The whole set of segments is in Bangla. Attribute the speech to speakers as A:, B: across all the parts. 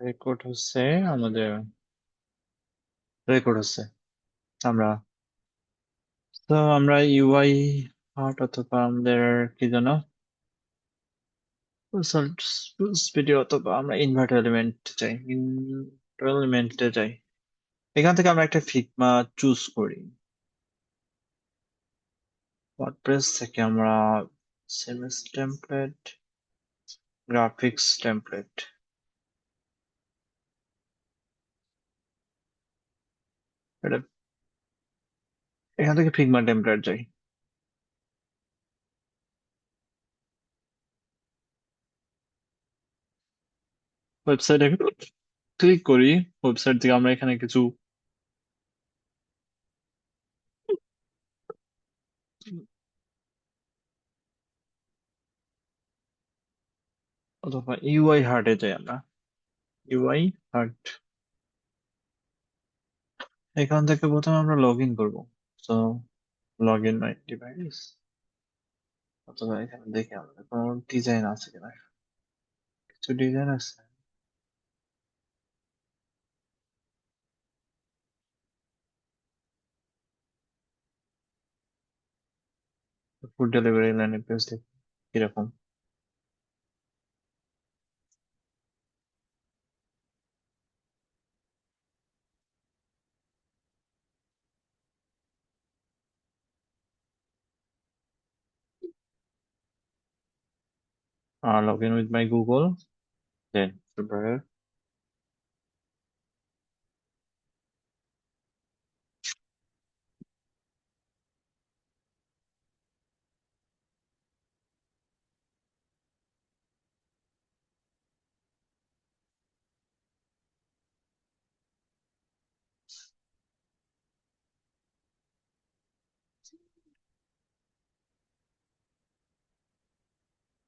A: রেকর্ড হচ্ছে আমাদের রেকর্ড হচ্ছে আমরা আমরা ইউআই পার্ট অথবা আমাদের কি যেন ভিডিও অথবা আমরা ইনভার্ট এলিমেন্ট চাই এলিমেন্টে যাই। এখান থেকে আমরা একটা ফিগমা চুজ করি। ওয়ার্ডপ্রেস থেকে আমরা সিএমএস টেমপ্লেট, গ্রাফিক্স টেমপ্লেট, এটা এখান থেকে ফিগমা টেমপ্লেট যাই। ওয়েবসাইটে ক্লিক করি। ওয়েবসাইট থেকে আমরা এখানে কিছু অথবা ইউআই হার্টে যাই আমরা। ইউআই হার্ট, এখান থেকে প্রথমে আমরা লগ ইন করবো। তো লগ ইন মাই ডিভাইস, অথবা এখানে দেখি আমাদের কোনো ডিজাইন আছে কিনা। কিছু ডিজাইন আছে। ফুড ডেলিভারি ল্যান্ডিং পেজ দেখি কিরকম। Log in with my Google, then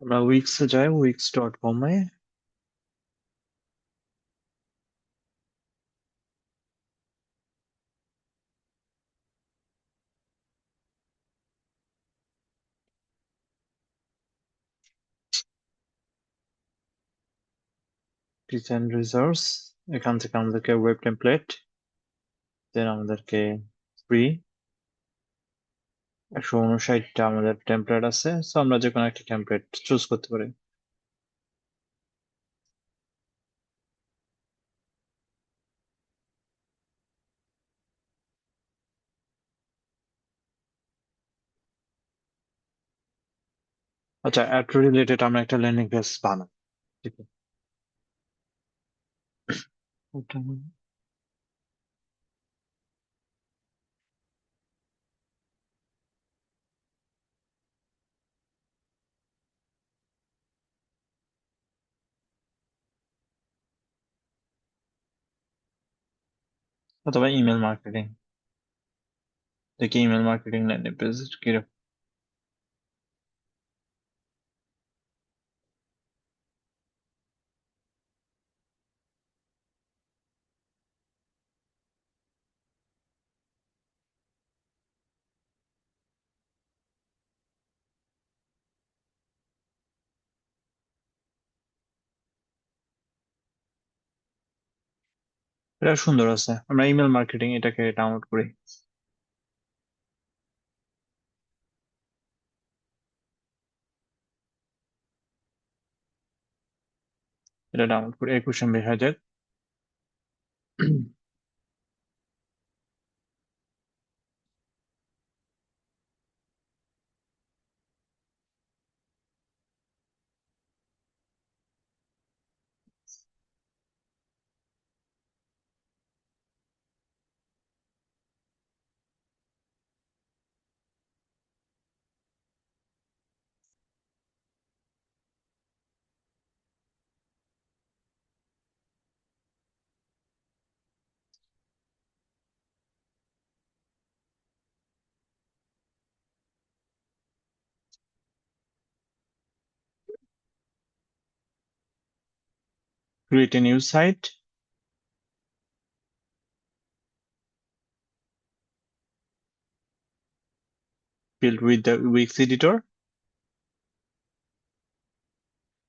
A: আমরা উইক্সে যাই, wix.com-এ। ডিজাইন রিসোর্স, এখান থেকে আমাদেরকে ওয়েব টেমপ্লেট, দেন আমাদেরকে ফ্রি 159টা আমাদের টেমপ্লেট আছে। সো আমরা যে কোনো একটা টেমপ্লেট চুজ করতে পারি। আচ্ছা, অ্যাড রিলেটেড আমরা একটা ল্যান্ডিং পেজ বানাই, ঠিক আছে? অথবা ইমেল মার্কেটিং, দেখি ইমেল মার্কেটিং ল্যান্ডিং পেজ কিরকম। এটা সুন্দর আছে, আমরা ইমেল মার্কেটিং এটাকে ডাউনলোড করি। এটা ডাউনলোড করি, 21 MB হয়ে যাক। Create a new site, build with the Wix editor,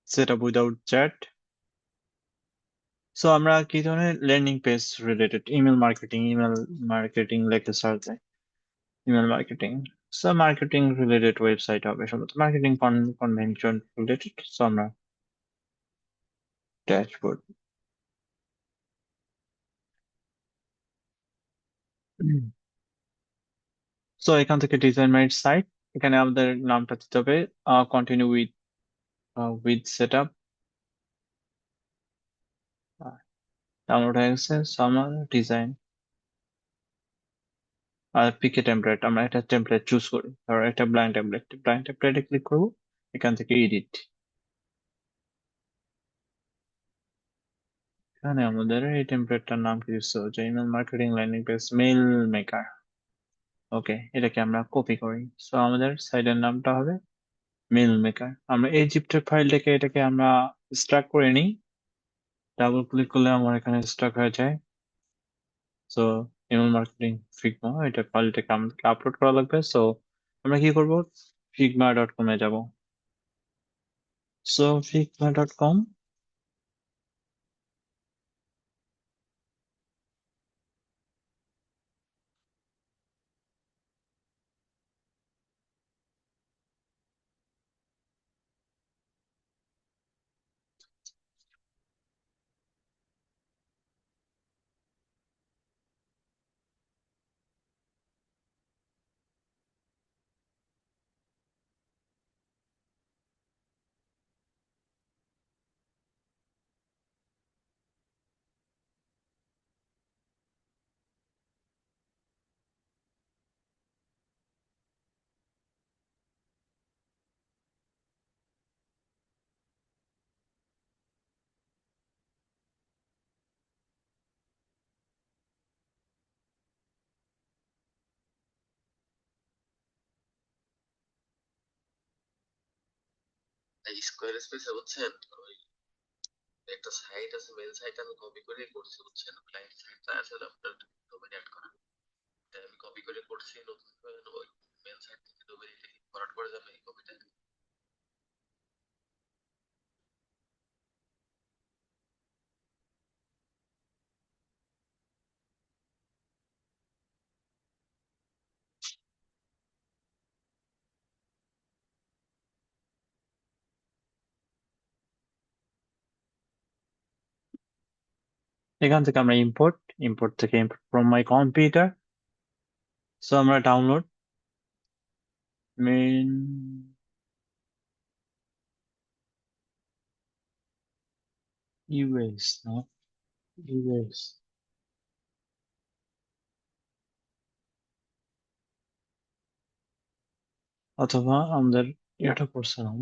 A: set up without chat, so আমরা কি ধরনের landing page related email marketing লেখে সার্চ দেয় email marketing. So marketing related website হবে সম্ভবত মার্কেটিং কনভেনশন রিলেটেড। সো আমরা ড্যাশবোর্ড। সো এখান থেকে ডিজাইন মাই সাইট, এখানে আমাদের নামটা দিতে হবে continue with set up. Download হয়ে গেছে। সো আমার ডিজাইন আর পিকে টেমপ্লেট, আমরা একটা টেমপ্লেট চুজ করি, ধরো একটা ব্ল্যাঙ্ক টেমপ্লেটে ক্লিক করবো, এখান থেকে এডিট। এখানে আমাদের এই টেমপ্লেটটার নাম কি দিচ্ছে, যে email marketing landing page mail maker. Okay, এটাকে আমরা কপি করি। সো আমাদের সাইটের নামটা হবে মেইল মেকার। আমরা এই জিপটের ফাইলটাকে এটাকে আমরা স্ট্রাক করে নিই, ডাবল ক্লিক করলে আমার এখানে স্ট্রাক হয়ে যায়। সো ইমেল মার্কেটিং ফিগমা, এটা ফাইলটাকে আমাদেরকে আপলোড করা লাগবে। সো আমরা কি করব, figma.com এ যাব। সো figma.com,
B: স্কোয়ার স্পেসে বুঝছেন ওই একটা সাইট আছে, মেল সাইট আমি কপি করে করছি বুঝছেন, ক্লায়েন্ট সাইটটা আছে আপনার ডোমেন অ্যাড করা, এটা আমি কপি করে করছি নতুন করে ওই মেল সাইট থেকে ডোমেন এটা কি ফরওয়ার্ড করে যাবে এই কপিটা।
A: এখান থেকে আমরা ইম্পোর্ট, ইম্পোর্ট থেকে import from my computer. So আমরা download main US, not US, অথবা আমাদের এটা করছিলাম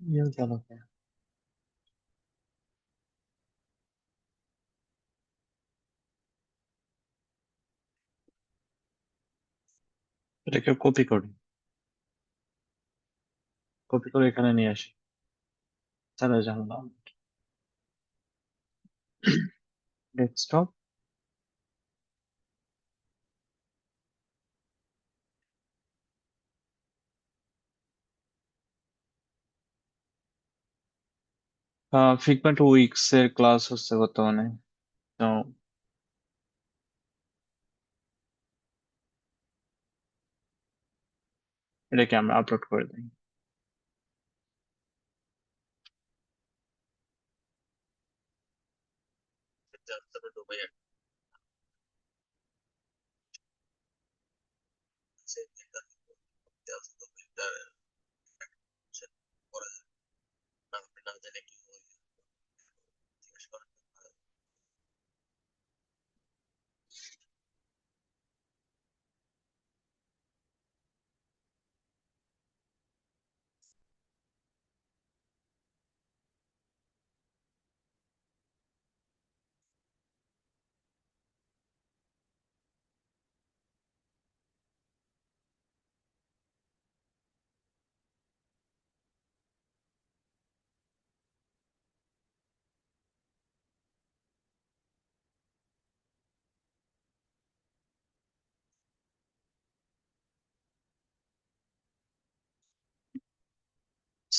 A: ইয়ে গেল কে? এটাকে কপি করি, কপি করে এখানে নিয়ে আসি, তাহলে জানলাম ডেস্কটপ। ফিগমা 2 উইকস এর ক্লাস হচ্ছে বর্তমানে। তো এটাকে আমরা আপলোড করে দিই।
B: তারপরে ডোমেন আছে এটা ডোমেনটা করা যায় না, আপনি না জানে কি হয় জিজ্ঞেস করেন।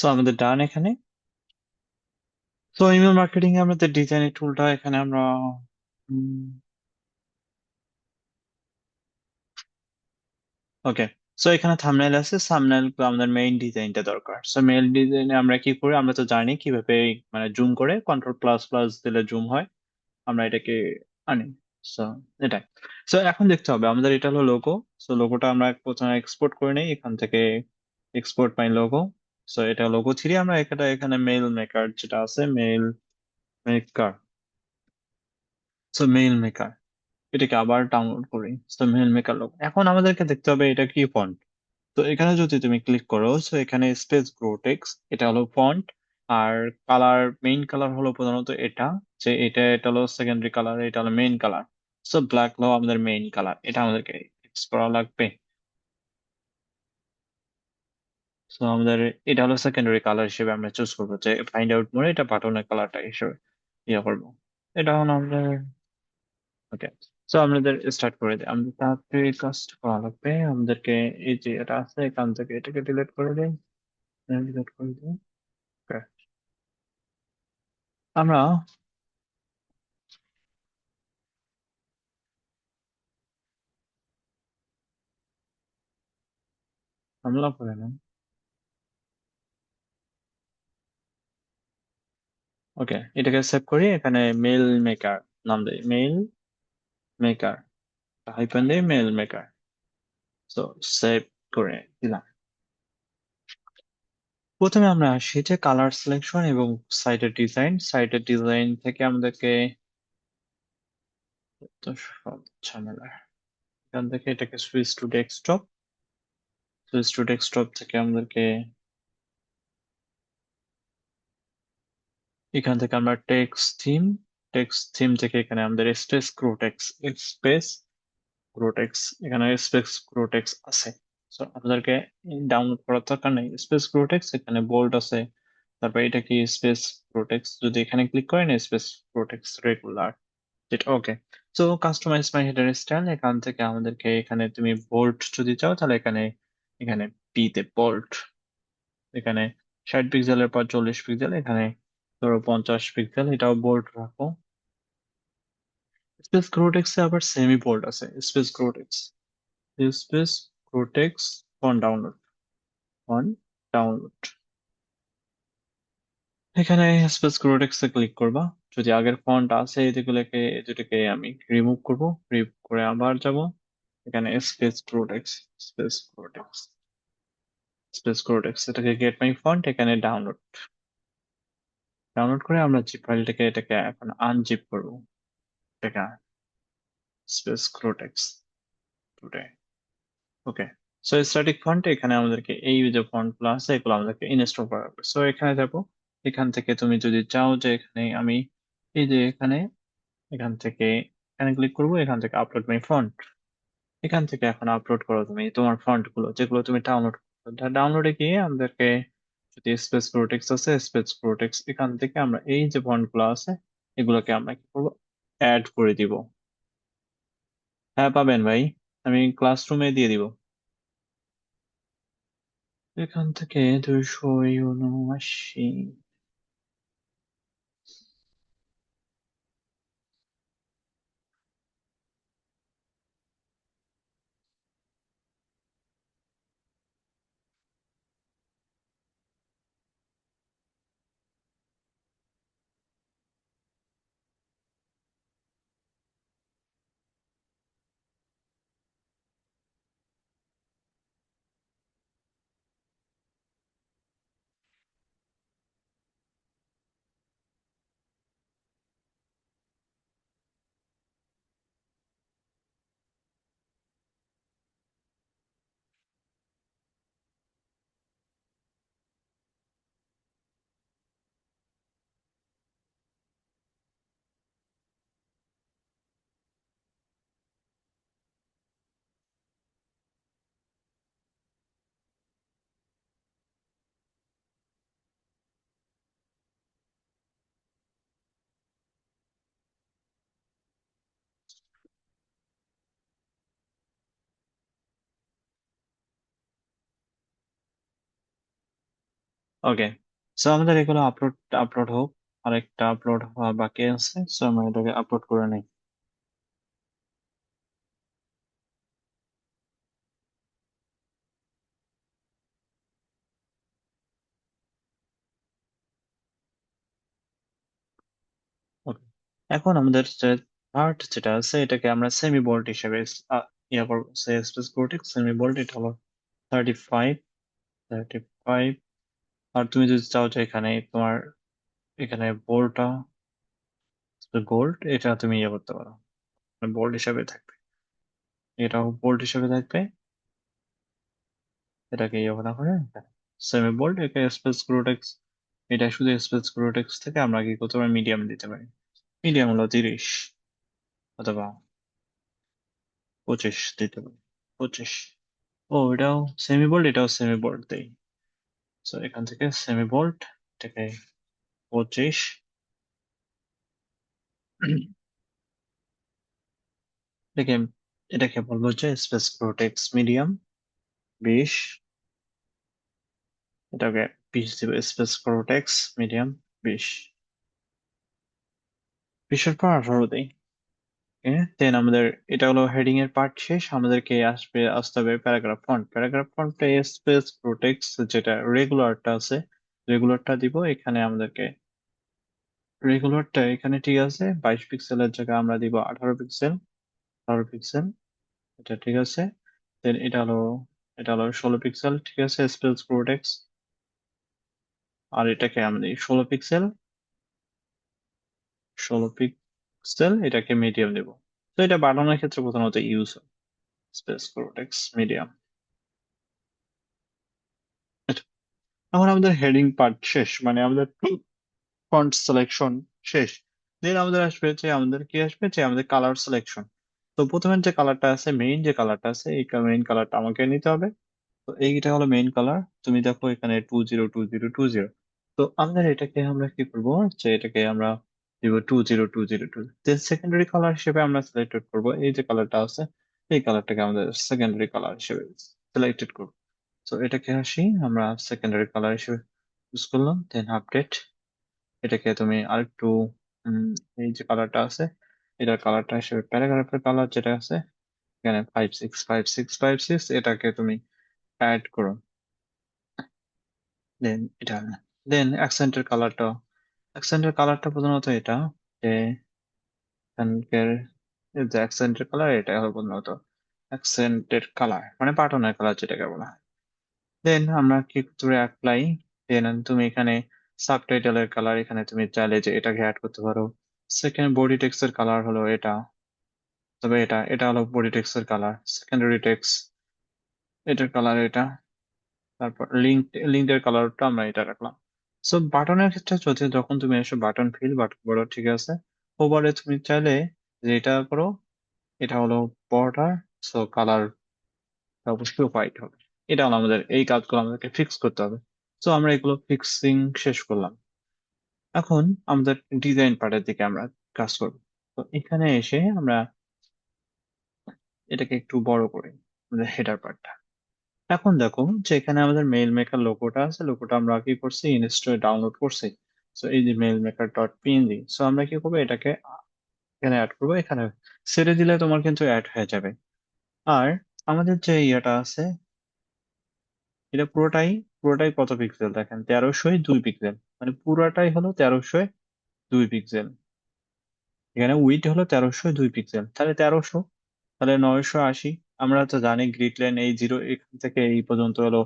A: সো আমাদের ডান এখানে। তো ইমেল মার্কেটিং এ আমাদের ডিজাইনের টুলটা এখানে আমরা ওকে। সো এখানে থাম্বনেল আছে, থাম্বনেল আমাদের মেইন ডিজাইনটা দরকার। সো মেইন ডিজাইনে আমরা কি করি, আমরা তো জানি কিভাবে মানে জুম করে কন্ট্রোল প্লাস প্লাস দিলে জুম হয়, আমরা এটাকে আনি। সো এটাই। সো এখন দেখতে হবে আমাদের এটা হলো লোগো। সো লোগোটা আমরা প্রথমে এক্সপোর্ট করে নিই এখান থেকে, এক্সপোর্ট মাই লোগো। সো এটা লোগো থ্রি, আমরা এখানে এখানে মেইল মেকার যেটা আছে, mail maker. So mail maker এটাকে আবার ডাউনলোড করি। সো মেইল মেকার লোগো, এখন আমাদেরকে দেখতে হবে এটা কি ফন্ট। তো এখানে যদি তুমি ক্লিক করো, সো এখানে স্পেস গ্রোটেক্স এটা হলো ফন্ট। আর কালার, মেইন কালার হলো প্রধানত এটা, যে এটা হলো সেকেন্ডারি কালার, এটা হলো মেইন কালার। সো ব্ল্যাক হলো আমাদের মেইন কালার, এটা আমাদেরকে ফিক্স করা লাগবে। সো আমাদের এটা হলো সেকেন্ডারি কালার হিসেবে আমরা চুজ করবো, যে ফাইন্ড আউট মোড এটা বাটনের কালারটা হিসেবে ইয়ে করবো। এটা হলো আমাদের ওকে। সো আমাদের স্টার্ট করে দিই, আমাদের তাড়াতাড়ি কাজটা করা লাগবে আমাদেরকে। এই যে এটা আছে এখান থেকে এটাকে ডিলিট করে দিই, ডিলিট করে দিই। Okay. আমরা হামলা করে না। ওকে, এটাকে সেভ করি, এখানে মেল মেকার নাম দেই, মেল মেকার, হাইফেন দেই মেল মেকার। তো সেভ করে দিলাম। প্রথমে আমরা আসি যে কালার সিলেকশন এবং সাইটের ডিজাইন। সাইটের ডিজাইন থেকে আমাদেরকে তো সব ঝামেলা, এখান থেকে এটাকে switch to desktop, switch to desktop থেকে আমাদেরকে এখান থেকে আমরা টেক্সট থিম, টেক্সট থিম থেকে এখানে আমাদের স্পেস ক্রোটেক্স, স্পেস গ্রোটেক্স, এখানে স্পেস গ্রোটেক্স আছে। সো আপনাদেরকে ডাউনলোড করার দরকার নেই স্পেস গ্রোটেক্স, এখানে বোল্ড আছে। তারপর এটা কি স্পেস গ্রোটেক্স, যদি এখানে ক্লিক করেন স্পেস গ্রোটেক্স রেগুলার, যেটা ওকে। সো কাস্টমাইজ মাই হেডার স্টাইল, এখান থেকে আমাদেরকে এখানে তুমি বোল্ড যদি চাও তাহলে এখানে, এখানে পি তে বোল্ড, এখানে 60 পিক্সেলের পর 40 পিক্সেল, এখানে ধরো 50 পিক্সেল, এটাও বোল্ড রাখো। স্পেস গ্রোটেক্সে আবার সেমি বোল্ড আছে, space Grotesk, space protects font download, font download, এখানে স্পেস প্রোটেক্টসে ক্লিক করবা। যদি আগের ফন্ট আছে এগুলোকে, দুটোকে আমি রিমুভ করব, রিমুভ করে আবার যাব এখানে space protects, space protects, space protects, এটাকে গেট মাই ফন্ট, এখানে ডাউনলোড, ডাউনলোড করে আমরা জিপ ফাইলটাকে এটাকে এখন আনজিপ করব, এটা স্পেস প্রোটেক্টস টুডে। ওকে। সো স্ট্যাটিক ফন্ট, এখানে আমাদেরকে এই যে ফন্ট গুলো আছে এগুলো আমাদেরকে ইনস্টল করা হবে। সো এখানে যাবো, এখান থেকে তুমি যদি চাও যে এখানে আমি এই যে এখানে, এখান থেকে এখানে ক্লিক করবো, এখান থেকে আপলোড মাই ফন্ট, এখান থেকে এখন আপলোড করো তুমি তোমার ফন্ট গুলো যেগুলো তুমি ডাউনলোড, ডাউনলোডে গিয়ে আমাদেরকে যদি স্পেস প্রোটেক্স আছে, স্পেস প্রোটেক্স এখান থেকে আমরা এই যে ফন্ট গুলো আছে এগুলোকে আমরা কি করবো, অ্যাড করে দিব। হ্যাঁ পাবেন ভাই, আমি ক্লাসরুমে দিয়ে দিব। এখান থেকে 279। ওকে, সো আমাদের এগুলো আপলোড আপলোড হোক, আরেকটা আপলোড হওয়া বাকি আছে, সো আমরা এটাকে আপলোড করে নিই। ওকে, এখন আমাদের যে পার্ট যেটা আছে এটাকে আমরা সেমি বোল্ট হিসেবে ইয়া করবো, স্পেস কোটেক্স সেমি বোল্ট, এটা হলো 35, 35। আর তুমি যদি চাও যে এখানে তোমার এখানে বোল্টটা গোল্ড, এটা তুমি ইয়ে করতে পারো, বোল্ট হিসাবে থাকবে, এটাও বোল্ট হিসাবে থাকবে। এটাকে ইয়ে না করে সেমি বোল্ট, এটা স্পেস কোটেক্স, এটা শুধু স্পেস কোটেক্স থেকে আমরা কি করতে পারি, মিডিয়াম দিতে পারি। মিডিয়াম হলো 30 অথবা 25 দিতে পারি, 25। ও, এটাও সেমি বোল্ট, এটাও সেমি বোল্ট দেই। তো এখান থেকে সেমি বোল্ট, এটাকে 25, এটাকে এটাকে বলবো যে স্পেস প্রোটেক্স মিডিয়াম 20, এটাকে 20 দিব, স্পেস প্রোটেক্স মিডিয়াম 20, 20-এর পর 18 দেই। দেন আমাদের এটা হলো হেডিং এর পার্ট শেষ, আমাদেরকে আসতে হবে প্যারাগ্রাফ ফন্ট। প্যারাগ্রাফ ফন্টে স্পেস প্রোটেক্স যেটা রেগুলারটা আছে, রেগুলারটা দিব এখানে আমাদেরকে। রেগুলারটা এখানে ঠিক আছে, 22 পিক্সেলের জায়গায় আমরা দিব 18 পিক্সেল, 18 পিক্সেল, এটা ঠিক আছে। দেন এটা হলো 16 পিক্সেল, ঠিক আছে, স্পেস প্রোটেক্স। আর এটাকে আমি দিই 16 পিক্সেল, 16 পিক্সেল, এটাকে মিডিয়াম দেব। তো এটা বানানোর ক্ষেত্রে প্রধানত ইউজ হয়, স্পেস প্রোটেক্স মিডিয়াম। এখন আমাদের হেডিং পার্ট শেষ, মানে আমাদের ফন্ট সিলেকশন শেষ। দেন আমাদের আসবে যে আমাদের কি আসবে যে আমাদের কালার সিলেকশন। তো প্রথমে যে কালারটা আছে, মেইন যে কালারটা আছে, এই মেইন কালারটা আমাকে নিতে হবে। তো এইটা হলো মেইন কালার, তুমি দেখো এখানে 202020। তো আমাদের এটাকে আমরা কি করব, যে এটাকে আমরা দিব 20202। দেন সেকেন্ডারি কালার হিসেবে আমরা সিলেক্টেড করব এই যে কালারটা আছে, এই কালারটাকে আমাদের সেকেন্ডারি কালার হিসেবে সিলেক্টেড করব। তো এটাকে আসি আমরা সেকেন্ডারি কালার হিসেবে ইউজ করলাম। দেন আপডেট, এটাকে তুমি আরেকটু উম, এই যে কালারটা আছে, এটার কালারটা হিসেবে প্যারাগ্রাফের কালার যেটা আছে এখানে 565656, এটাকে তুমি অ্যাড করো। দেন এটা, দেন অ্যাকসেন্টের কালারটা প্রধানত এটা, যে এখানকার এই যে অ্যাকসেন্টের কালার, এটা হলো প্রধানত অ্যাকসেন্টের কালার, মানে পাঠনের কালার যেটাকে বলা হয়। দেন আমরা কি করতে পারি, অ্যাপ্লাই। দেন তুমি এখানে সাবটাইটেলের কালার, এখানে তুমি চাইলে যে এটাকে অ্যাড করতে পারো। সেকেন্ড বডি টেক্সটের কালার হলো এটা, তবে এটা হলো বডি টেক্সটের কালার। সেকেন্ডারি টেক্সট, এটার কালার এটা। তারপর লিঙ্কের কালারটা আমরা এটা রাখলাম। সো বাটনের ক্ষেত্রে যদি যখন তুমি এসে বাটন ফিল বাটন বর্ডার, ঠিক আছে, ওভারে তুমি চাইলে যে এটা করো, এটা হলো বর্ডার, সো কালার অবশ্যই হোয়াইট হবে। এটা হলো আমাদের এই কাজগুলো আমাদেরকে ফিক্স করতে হবে। সো আমরা এগুলো ফিক্সিং শেষ করলাম। এখন আমাদের ডিজাইন পার্টের দিকে আমরা কাজ করব। তো এখানে এসে আমরা এটাকে একটু বড় করি, আমাদের হেডার পার্টটা। এখন দেখো যে এখানে আমাদের মেইল মেকার লোগোটা আছে, লোগোটা আমরা কি করছি, ইনস্টলে ডাউনলোড করছি। সো এই যে mail maker dot PNG, so আমরা কি করবো, এটাকে এখানে অ্যাড করবো। এখানে ছেড়ে দিলে তোমার কিন্তু অ্যাড হয়ে যাবে। আর আমাদের যে ইয়েটা আছে, এটা পুরোটাই পুরোটাই কত পিক্সেল দেখেন, 1302 পিক্সেল, মানে পুরোটাই হলো 1302 পিক্সেল। এখানে উইড হলো 1302 পিক্সেল, তাহলে 1300, তাহলে 980। আমরা তো জানি গ্রিড লাইন এই জিরো এখান থেকে এই পর্যন্ত হলো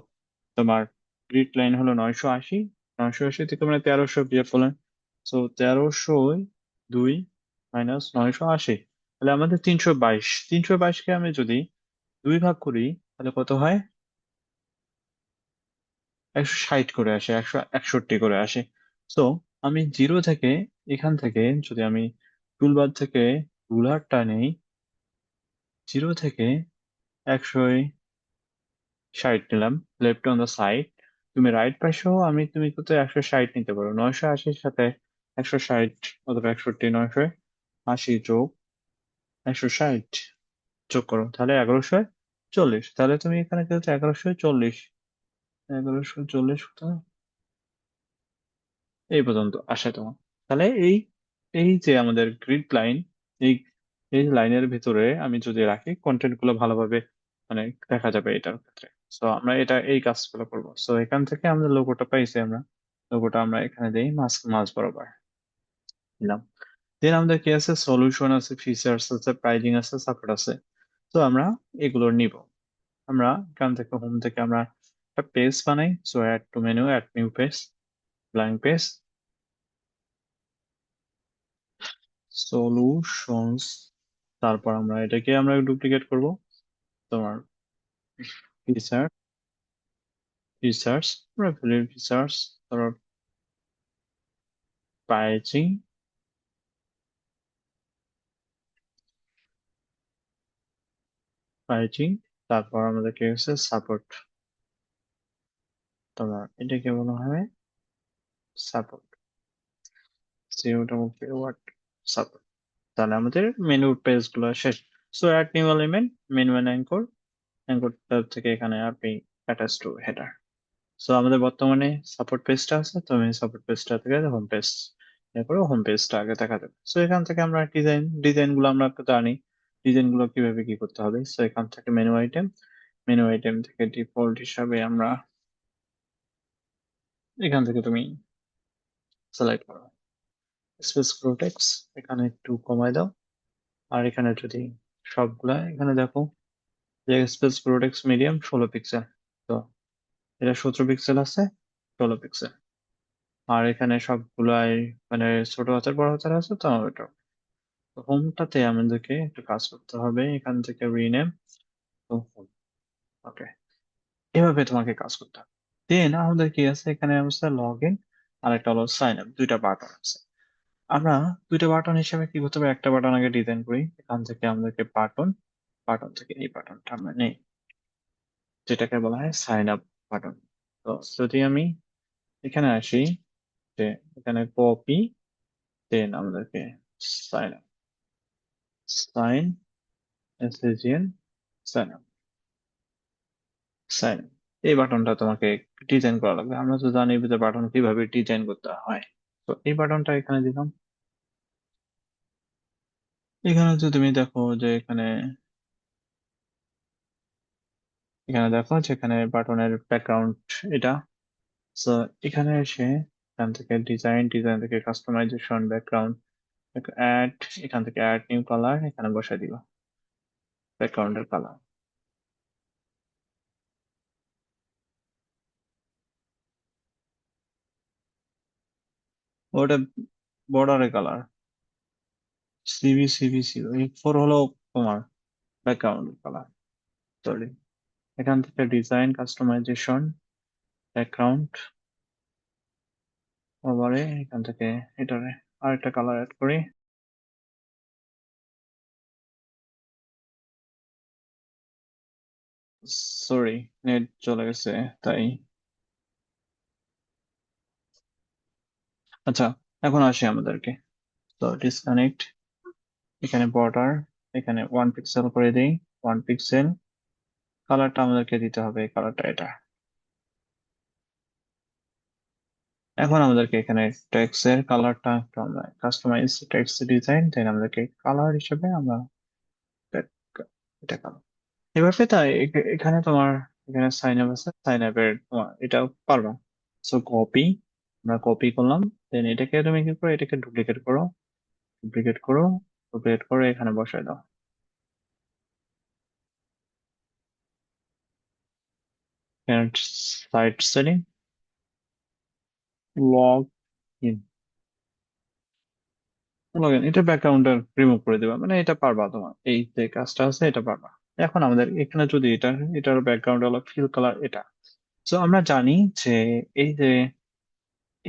A: তোমার গ্রিড লাইন হলো 980। 980 থেকে মানে 1300 বিয়োগ করলেন, তো 1302 মাইনাস 980, তাহলে আমাদের 322। 322-কে আমি যদি 2 ভাগ করি, তাহলে কত হয়, 160 করে আসে, 161 করে আসে। তো আমি জিরো থেকে, এখান থেকে যদি আমি টুলবার থেকে রুলারটা নেই, জিরো থেকে 160 নিলাম, লেফট অন দা সাইড। তুমি রাইট পাশেও তুমি কত 160 নিতে পারো, 980-র সাথে 160 অথবা 61, 980 যোগ 160 যোগ করো, তাহলে 1140। তাহলে তুমি এখানে কি হচ্ছে, 1140, 1140 কোথায়, এই পর্যন্ত আসে তোমার। তাহলে এই এই যে আমাদের গ্রিড লাইন, এই এই লাইনের ভিতরে আমি যদি রাখি কন্টেন্ট গুলো ভালোভাবে মানে দেখা যাবে এটার ক্ষেত্রে। সো আমরা এটা এই কাজগুলো করবো। সো এখান থেকে আমরা লোগোটা পাইছি, আমরা লোগোটা আমরা এখানে দিই মাঝ মাঝ বরাবর দিলাম। দেন আমাদের কি আছে, সলিউশন আছে, ফিচার্স আছে, প্রাইজিং আছে, সাপোর্ট আছে। তো আমরা এগুলো নিব। আমরা এখান থেকে হোম থেকে আমরা একটা পেজ বানাই। So add to menu, add new page, blank page, solutions. তারপর আমরা এটাকে আমরা ডুপ্লিকেট করব। তোমার ফিচার, ফিচার্স, আমরা ফিচার্স, তারপর প্রাইজিং, প্রাইজিং, তারপর আমাদের কি আছে সাপোর্ট। তোমার এটাকে বলা হয় সাপোর্ট, সিও ডাবল পি ওয়ার্ড, সাপোর্ট। তাহলে আমাদের মেনু পেজ গুলো শেষ। So add new element, menu and anchor, anchor থেকে এখানে আপনি অ্যাটাচ টু হেডার। সো আমাদের বর্তমানে সাপোর্ট পেজটা আছে, তো আমি সাপোর্ট পেজটা থেকে হোম পেজ এরপরে হোম পেজটা আগে দেখা যাবে। সো এখান থেকে আমরা ডিজাইন গুলো আমরা তো জানি ডিজাইন গুলো কিভাবে কি করতে হবে। সো এখান থেকে মেনু আইটেম, মেনু আইটেম থেকে ডিফল্ট হিসাবে আমরা এখান থেকে তুমি সিলেক্ট করো স্পেস প্রোটেক্স, এখানে একটু কমায় দাও। আর এখানে যদি সবগুলা এখানে দেখো যে স্পেস প্রোটেক্স মিডিয়াম 16 পিক্সেল, তো এটা 17 পিক্সেল আছে, 16 পিক্সেল। আর এখানে সবগুলাই মানে ছোট হাতের বড় হাতের আছে, তো এটা হোমটাতে আমাদেরকে একটু কাজ করতে হবে। এখান থেকে রিনেম তো হোম। ওকে, এভাবে তোমাকে কাজ করতে হবে। দেন আমাদের কি আছে এখানে আছে লগ ইন, আর একটা হলো সাইন আপ, দুইটা বাটন আছে। আমরা দুইটা বাটন হিসেবে কি করতে হবে, একটা বাটন আগে ডিজাইন করি। এখান থেকে আমাদেরকে বাটন, বাটন থেকে এই বাটনটা আমরা নেই, যেটাকে বলা হয় সাইন আপ বাটন। তো যদি আমি এখানে আসি, যে এখানে কপি, দেন আমাদেরকে sign up, sign, SSN, sign up, sign up. এই বাটনটা তোমাকে ডিজাইন করা লাগবে। আমরা তো জানি যে বাটন কিভাবে ডিজাইন করতে হয়। তো এই বাটনটা এখানে দিলাম। এখানে যদি তুমি দেখো যে এখানে, এখানে দেখো যে এখানে বাটনের ব্যাকগ্রাউন্ড এটা। সো এখানে এসে এখান থেকে ডিজাইন, ডিজাইন থেকে কাস্টমাইজেশন, ব্যাকগ্রাউন্ড, অ্যাড, এখান থেকে অ্যাড নিউ কালার এখানে বসাই দিবা ব্যাকগ্রাউন্ডের কালার। ওটা বর্ডারের কালার সিবি এই ফোর হলো তোমার ব্যাকগ্রাউন্ডের কালার। সরি, এখান থেকে ডিজাইন, কাস্টমাইজেশন, ব্যাকগ্রাউন্ড, ওভারে এখান থেকে এটারে আরেকটা কালার অ্যাড করি। সরি, নেট চলে গেছে তাই। আচ্ছা, এখন আসি আমাদেরকে। তো ডিসকানেক্ট, এখানে বর্ডার, এখানে 1 পিক্সেল করে দিই, 1 পিক্সেল। কালারটা আমাদেরকে দিতে হবে, কালারটা এটা। এখন আমাদেরকে এখানে টেক্সট এর কালারটা একটু আমরা কাস্টমাইজ টেক্সট ডিজাইন, দেন আমাদেরকে কালার হিসেবে আমরা এটা কালার এভাবে। তাই এখানে তোমার এখানে সাইন আপ আছে, সাইন আপের তোমার এটা পারবা। সো কপি, আমরা কপি করলাম। দেন এটাকে তুমি কি করো, এটাকে ডুপ্লিকেট করো, ডুপ্লিকেট করো, ডুপ্লিকেট করে এখানে বসাই দাও। Site setting, log in, log in, এটা ব্যাকগ্রাউন্ডটা রিমুভ করে দেবা, মানে এটা পারবা তোমার এই যে কাজটা আছে এটা পারবা। এখন আমাদের এখানে যদি এটা, এটার ব্যাকগ্রাউন্ড হলো ফিল কালার এটা। সো আমরা জানি যে এই যে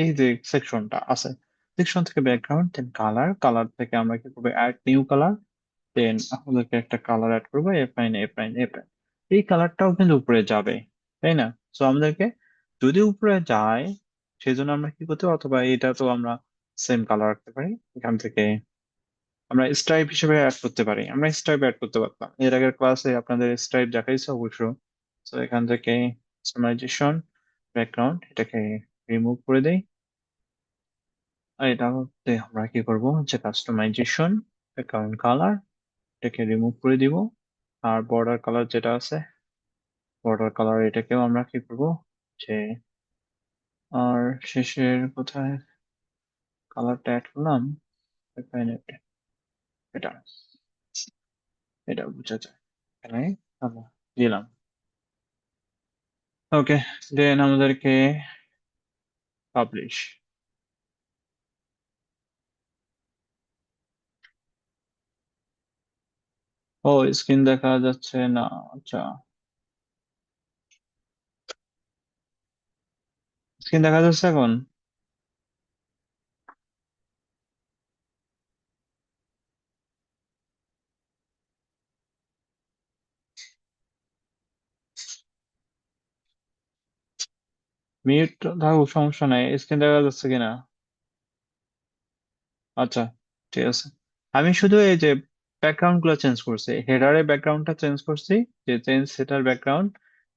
A: এই যে সেকশনটা আছে, সেকশন থেকে ব্যাকগ্রাউন্ড, দেন কালার, কালার থেকে আমরা কি করবো অ্যাড নিউ কালার, দেন আমাদেরকে একটা কালার অ্যাড করবো এফআইন, এফআইন, এফআইন। এই কালারটাও কিন্তু উপরে যাবে, তাই না? সো আমাদেরকে যদি উপরে যায় সেজন্য আমরা কি করতে পারি, অথবা এটা তো আমরা সেম কালার রাখতে পারি। এখান থেকে আমরা স্ট্রাইপ হিসেবে অ্যাড করতে পারি, আমরা স্ট্রাইপ অ্যাড করতে পারতাম এর আগের ক্লাসে আপনাদের স্ট্রাইপ দেখাইছে অবশ্য। তো এখান থেকে কাস্টমাইজেশন, ব্যাকগ্রাউন্ড এটাকে রিমুভ করে দেই। আর এটাতে আমরা কি করব, যে কাস্টমাইজেশন অ্যাকাউন্ট কালার, এটাকে রিমুভ করে দিব। আর বর্ডার কালার যেটা আছে, বর্ডার কালার এটাকেও আমরা কি করব, যে আর শেষের কোথায় কালারটা অ্যাড করলাম, এখানে এটা এটা বোঝা যায়, এখানে আমরা দিলাম। ওকে, দেন আমাদেরকে পাবলিশ। ও, স্ক্রিন দেখা যাচ্ছে না। আচ্ছা, স্ক্রিন দেখা যাচ্ছে এখন। মিউট থাকুক, সমস্যা নাই, স্ক্রিন দেখা যাচ্ছে কিনা। আচ্ছা, ঠিক আছে। আমি শুধু এই যে ব্যাকগ্রাউন্ড গুলো চেঞ্জ করছি, হেডারের ব্যাকগ্রাউন্ডটা চেঞ্জ করছি, যে চেঞ্জ হেডার ব্যাকগ্রাউন্ড,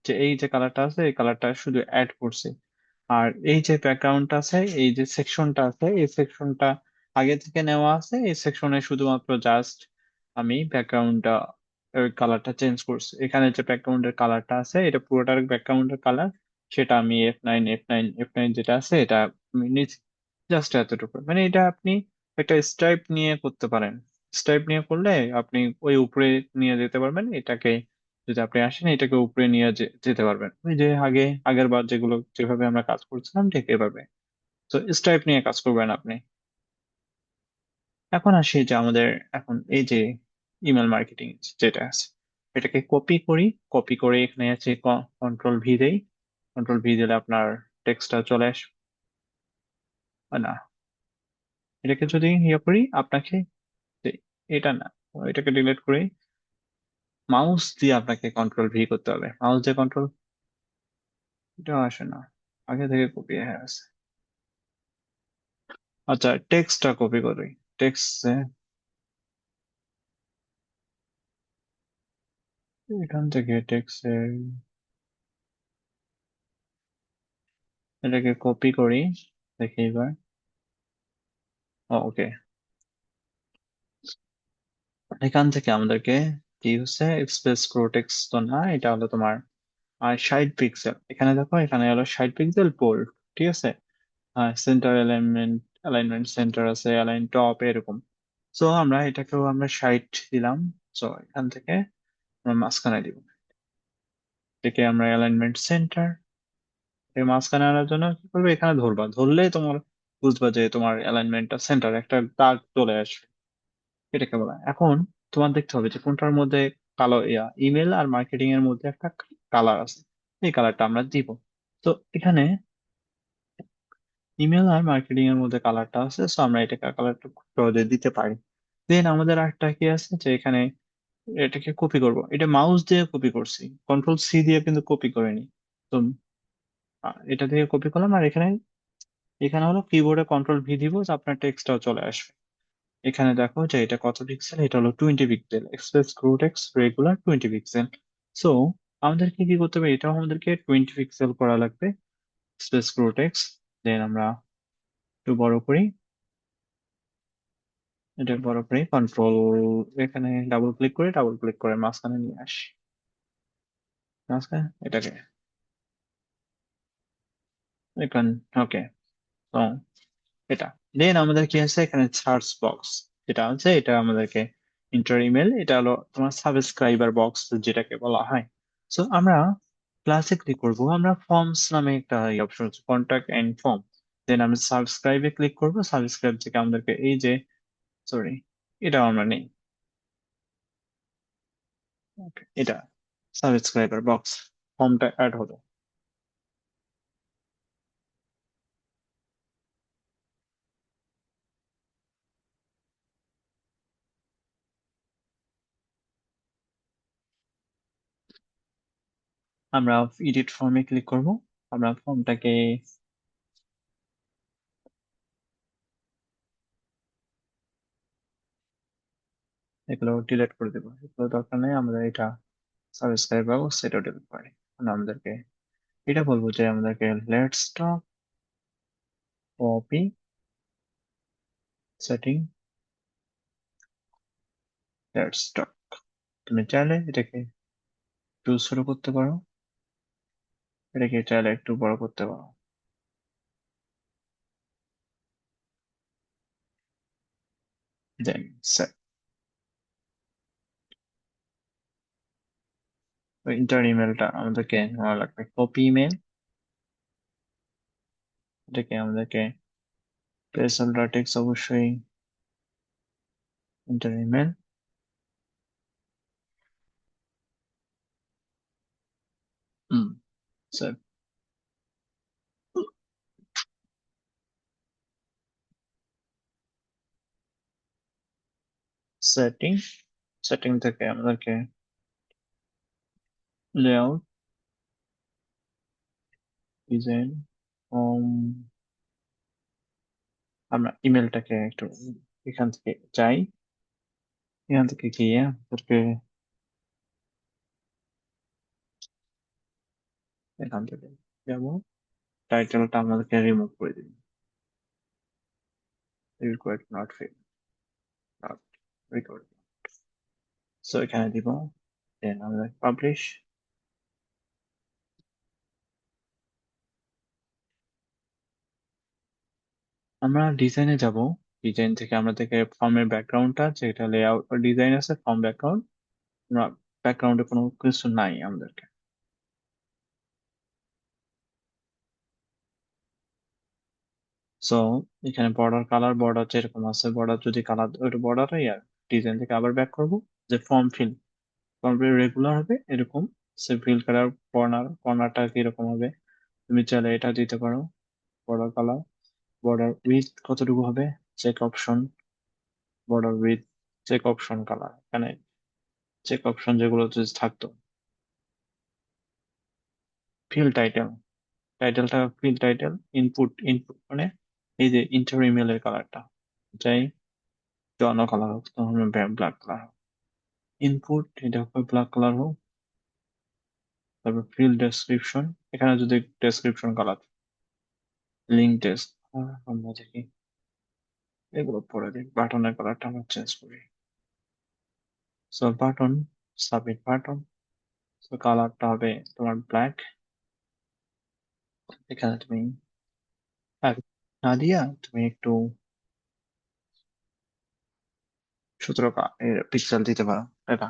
A: যে এই যে কালারটা আছে এই কালারটা শুধু অ্যাড করছি। আর এই যে ব্যাকগ্রাউন্ডটা আছে, এই যে সেকশনটা আছে, এই সেকশনটা আগে থেকে নেওয়া আছে, এই সেকশনে শুধুমাত্র জাস্ট আমি ব্যাকগ্রাউন্ডটা, ওই কালারটা চেঞ্জ করছি। এখানে যে ব্যাকগ্রাউন্ডের কালারটা আছে এটা পুরোটার ব্যাকগ্রাউন্ডের কালার, সেটা আমি F9 যেটা আছে এটা আমি নিচ্ছি। জাস্ট এতটুকু, মানে এটা আপনি একটা স্ট্রাইপ নিয়ে করতে পারেন। স্ট্রাইপ নিয়ে করলে আপনি ওই উপরে নিয়ে যেতে পারবেন এটাকে। যদি আপনি আসেন এটাকে উপরে নিয়ে যেতে পারবেন, ওই যে আগের বার যেগুলো যেভাবে আমরা কাজ করছিলাম ঠিক এভাবে। তো স্ট্রাইপ নিয়ে কাজ করবেন আপনি। এখন আসি যে আমাদের, এখন এই যে ইমেল মার্কেটিং যেটা আছে, এটাকে কপি করি। কপি করে এখানে আছে কন্ট্রোল V দেই। কন্ট্রোল V দিলে আপনার টেক্সটটা চলে আসবে। না, এটাকে যদি ইয়ে করি আপনাকে, এটা না, এটাকে ডিলিট করি। মাউস দিয়ে আপনাকে কন্ট্রোল V করতে হবে, মাউস দিয়ে কন্ট্রোল, এটা আসে না, আগে থেকে কপি হয়ে আছে। আচ্ছা, টেক্সটটা কপি করি। টেক্সট, এখান থেকে টেক্সটের এটাকে কপি করি, দেখি এবার। ওকে, এখান থেকে আমাদেরকে কি হচ্ছে, স্পেস ক্রোটেক্স তো না, এটা হলো তোমার 60 পিক্সেল। এখানে দেখো, এখানে হলো 60 পিক্সেল বোল্ড, ঠিক আছে। সেন্টার অ্যালাইনমেন্ট সেন্টার আছে, অ্যালাইন টপ এরকম। সো আমরা এটাকেও আমরা 60 দিলাম। সো এখান থেকে আমরা মাঝখানে দিব, এটাকে আমরা অ্যালাইনমেন্ট সেন্টার। এই মাঝখানে আনার জন্য কি করবে, এখানে ধরবা, ধরলেই তোমার বুঝবা যে তোমার অ্যালাইনমেন্টটা সেন্টার, একটা দাগ চলে আসবে। এটাকে বলা এখন, তোমার দেখতে হবে যে কোনটার মধ্যে কালো, ইমেল আর মার্কেটিং এর মধ্যে একটা কালার আছে, এই কালারটা আমরা দিব। তো এখানে ইমেল আর মার্কেটিং এর মধ্যে কালারটা আছে, সো আমরা এটাকে কালারটা খুব সহজে দিতে পারি। দেন আমাদের আরেকটা কি আছে, যে এখানে এটাকে কপি করব, এটা মাউস দিয়ে কপি করছি, কন্ট্রোল C দিয়ে কিন্তু কপি করিনি। তো এটা থেকে কপি করলাম, আর এখানে এখানে হলো কিবোর্ডে কন্ট্রোল V দিব, যে আপনার টেক্সটটাও চলে আসবে। এখানে দেখো যে এটা কত পিক্সেল, এটা হলো 20 pixel, express Grotesk regular 20 pixel. So আমাদেরকে কি করতে হবে, এটাও আমাদেরকে 20 পিক্সেল করা লাগবে, এক্সপ্রেস ক্রুটেক্স। দেন আমরা একটু বড় করি, এটা বড় করি, কন্ট্রোল, এখানে ডাবল ক্লিক করে মাঝখানে নিয়ে আসি, মাঝখানে এটাকে এখানে। ওকে, তো এটা, দেন আমাদের কি আছে এখানে, সার্চ বক্স যেটা আছে এটা আমাদেরকে ইন্টার ইমেল, এটা হলো তোমার সাবস্ক্রাইবার বক্স যেটাকে বলা হয়। সো আমরা ক্লাসে ক্লিক করব, আমরা ফর্মস নামে একটা অপশন আছে, কন্ট্যাক্ট এন্ড ফর্ম। দেন আমরা সাবস্ক্রাইবে ক্লিক করব, সাবস্ক্রাইব থেকে আমাদেরকে এই যে, সরি, এটা আমরা নেই। Okay, এটা সাবস্ক্রাইবার বক্স, ফর্মটা অ্যাড হলো। আমরা এডিট ফর্মে ক্লিক করব, আমরা ফর্মটাকে এগুলো ডিলিট করে দেবো, এগুলো দরকার নেই, আমরা এটা সাবস্ক্রাইব বক্স এটা ডিলিট করি। এখন আমাদেরকে এটা বলবো যে আমাদেরকে let's talk copy setting, stock. তুমি চাইলে এটাকে একটু ছোট করতে পারো, এটাকে চাইলে একটু বড় করতে পারো। দেন সেট। ইন্টার ইমেলটা আমাদেরকে নেওয়া লাগবে, কপি ইমেল, এটাকে আমাদেরকে প্লেসহোল্ডার টেক্সট অবশ্যই ইন্টার ইমেল। হুম, সেট। সেটিং, সেটিং থেকে আমাদেরকে লেআউট, ডিজাইন, আমরা ইমেলটাকে একটু এখান থেকে যাই, এখান থেকে গিয়ে আমাদেরকে এখান থেকে যাবো, টাইটেলটা আমাদেরকে রিমুভ করে দিন, required not fill, not required. So এখানে দিব, দেন আমরা পাবলিশ। আমরা ডিজাইনে যাব, ডিজাইন থেকে আমাদেরকে ফর্মের ব্যাকগ্রাউন্ডটা, যেটা লেআউট ডিজাইন আছে ফর্ম ব্যাকগ্রাউন্ড, আমরা ব্যাকগ্রাউন্ডে কোনো কিছু নাই আমাদেরকে। সো এখানে বর্ডার কালার, বর্ডার যেরকম আছে বর্ডার যদি কালার ওইটা বর্ডার হয়, আর ডিজাইন থেকে আবার ব্যাক করব, যে form fill, form fill regular হবে এরকম, সে ফিল কালার কর্নারটা কিরকম হবে তুমি চাইলে এটা দিতে পারো, বর্ডার কালার, বর্ডার উইথ কতটুকু হবে, check option, border width, check option colour, এখানে চেক অপশন যেগুলো যদি থাকতো। ফিল টাইটেল, টাইটেলটা ফিল টাইটেল, ইনপুট, ইনপুট মানে এই যে ইন্টার ইমেলের কালারটা, চাই যে অন্য কালার হোক, তখন ব্ল্যাক কালার হোক। ইনপুট এটা হবে ব্ল্যাক কালার হোক। তারপর ফিল ডেসক্রিপশন, এখানে যদি ডেসক্রিপশন কালার, লিঙ্ক টেক্সট, আমরা দেখি এগুলো পরে দিই, বাটনের কালারটা আমরা চেঞ্জ করি। So button, submit button, so কালারটা হবে তোমার ব্ল্যাক। এখানে তুমি না দিয়া তুমি একটু 17 পিক্সেল দিতে পারো এটা।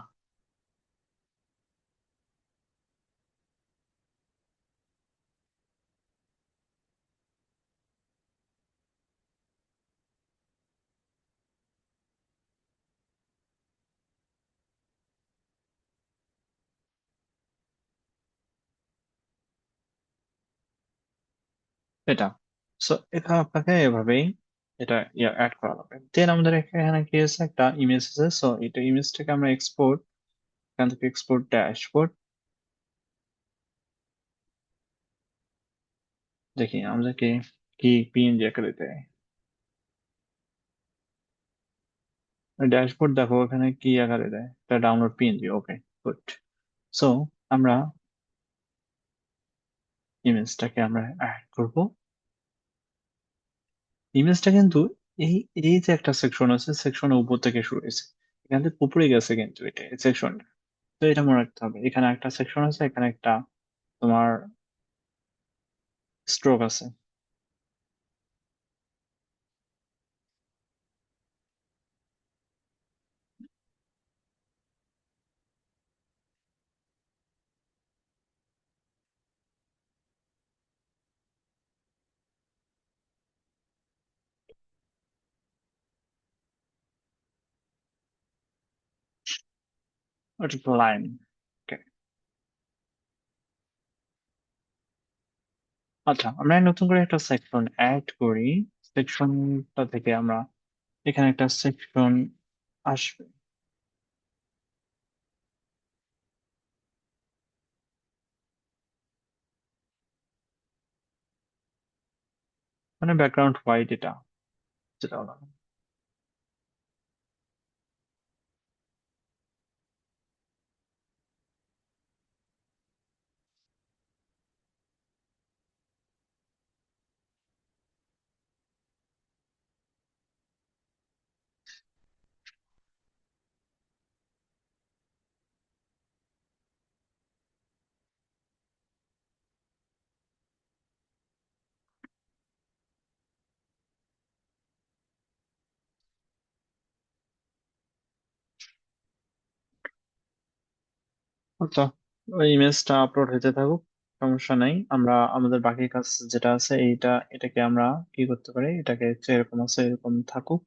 A: এটা, সো এটা আপনাকে এভাবেই এটা অ্যাড করা হবে। দেন আমাদের এখানে কি আছে, একটা ইমেজ আছে, সো এটা ইমেজটাকে আমরা এক্সপোর্ট, এখান থেকে এক্সপোর্ট ড্যাশবোর্ড, দেখি আমাদেরকে কি পিএনজি আকারে দেয়। ড্যাশবোর্ড দেখো এখানে কি আকারে দেয়, এটা download PNG, okay good. So আমরা ইমেজটাকে আমরা অ্যাড করব। ইমেজটা কিন্তু এই এই যে একটা সেকশন আছে, সেকশনের উপর থেকে শুরু হয়েছে, এখান থেকে উপরে গেছে কিন্তু এটা সেকশনটা। তো এটা মনে রাখতে হবে, এখানে একটা সেকশন আছে, এখানে একটা তোমার স্ট্রোক আছে। ওটা লাইন, ওকে। আচ্ছা, আমরা নতুন করে একটা সেকশন অ্যাড করি, সেকশনটা থেকে আমরা এখানে একটা সেকশন আসবে, মানে ব্যাকগ্রাউন্ড হোয়াইট এটা, যেটা হলো। আচ্ছা, ওই ইমেজটা আপলোড হতে থাকুক, সমস্যা নাই। আমরা আমাদের বাকি কাজ যেটা আছে এটাকে আমরা কি করতে পারি, এটাকে হচ্ছে এরকম আছে এরকম থাকুক।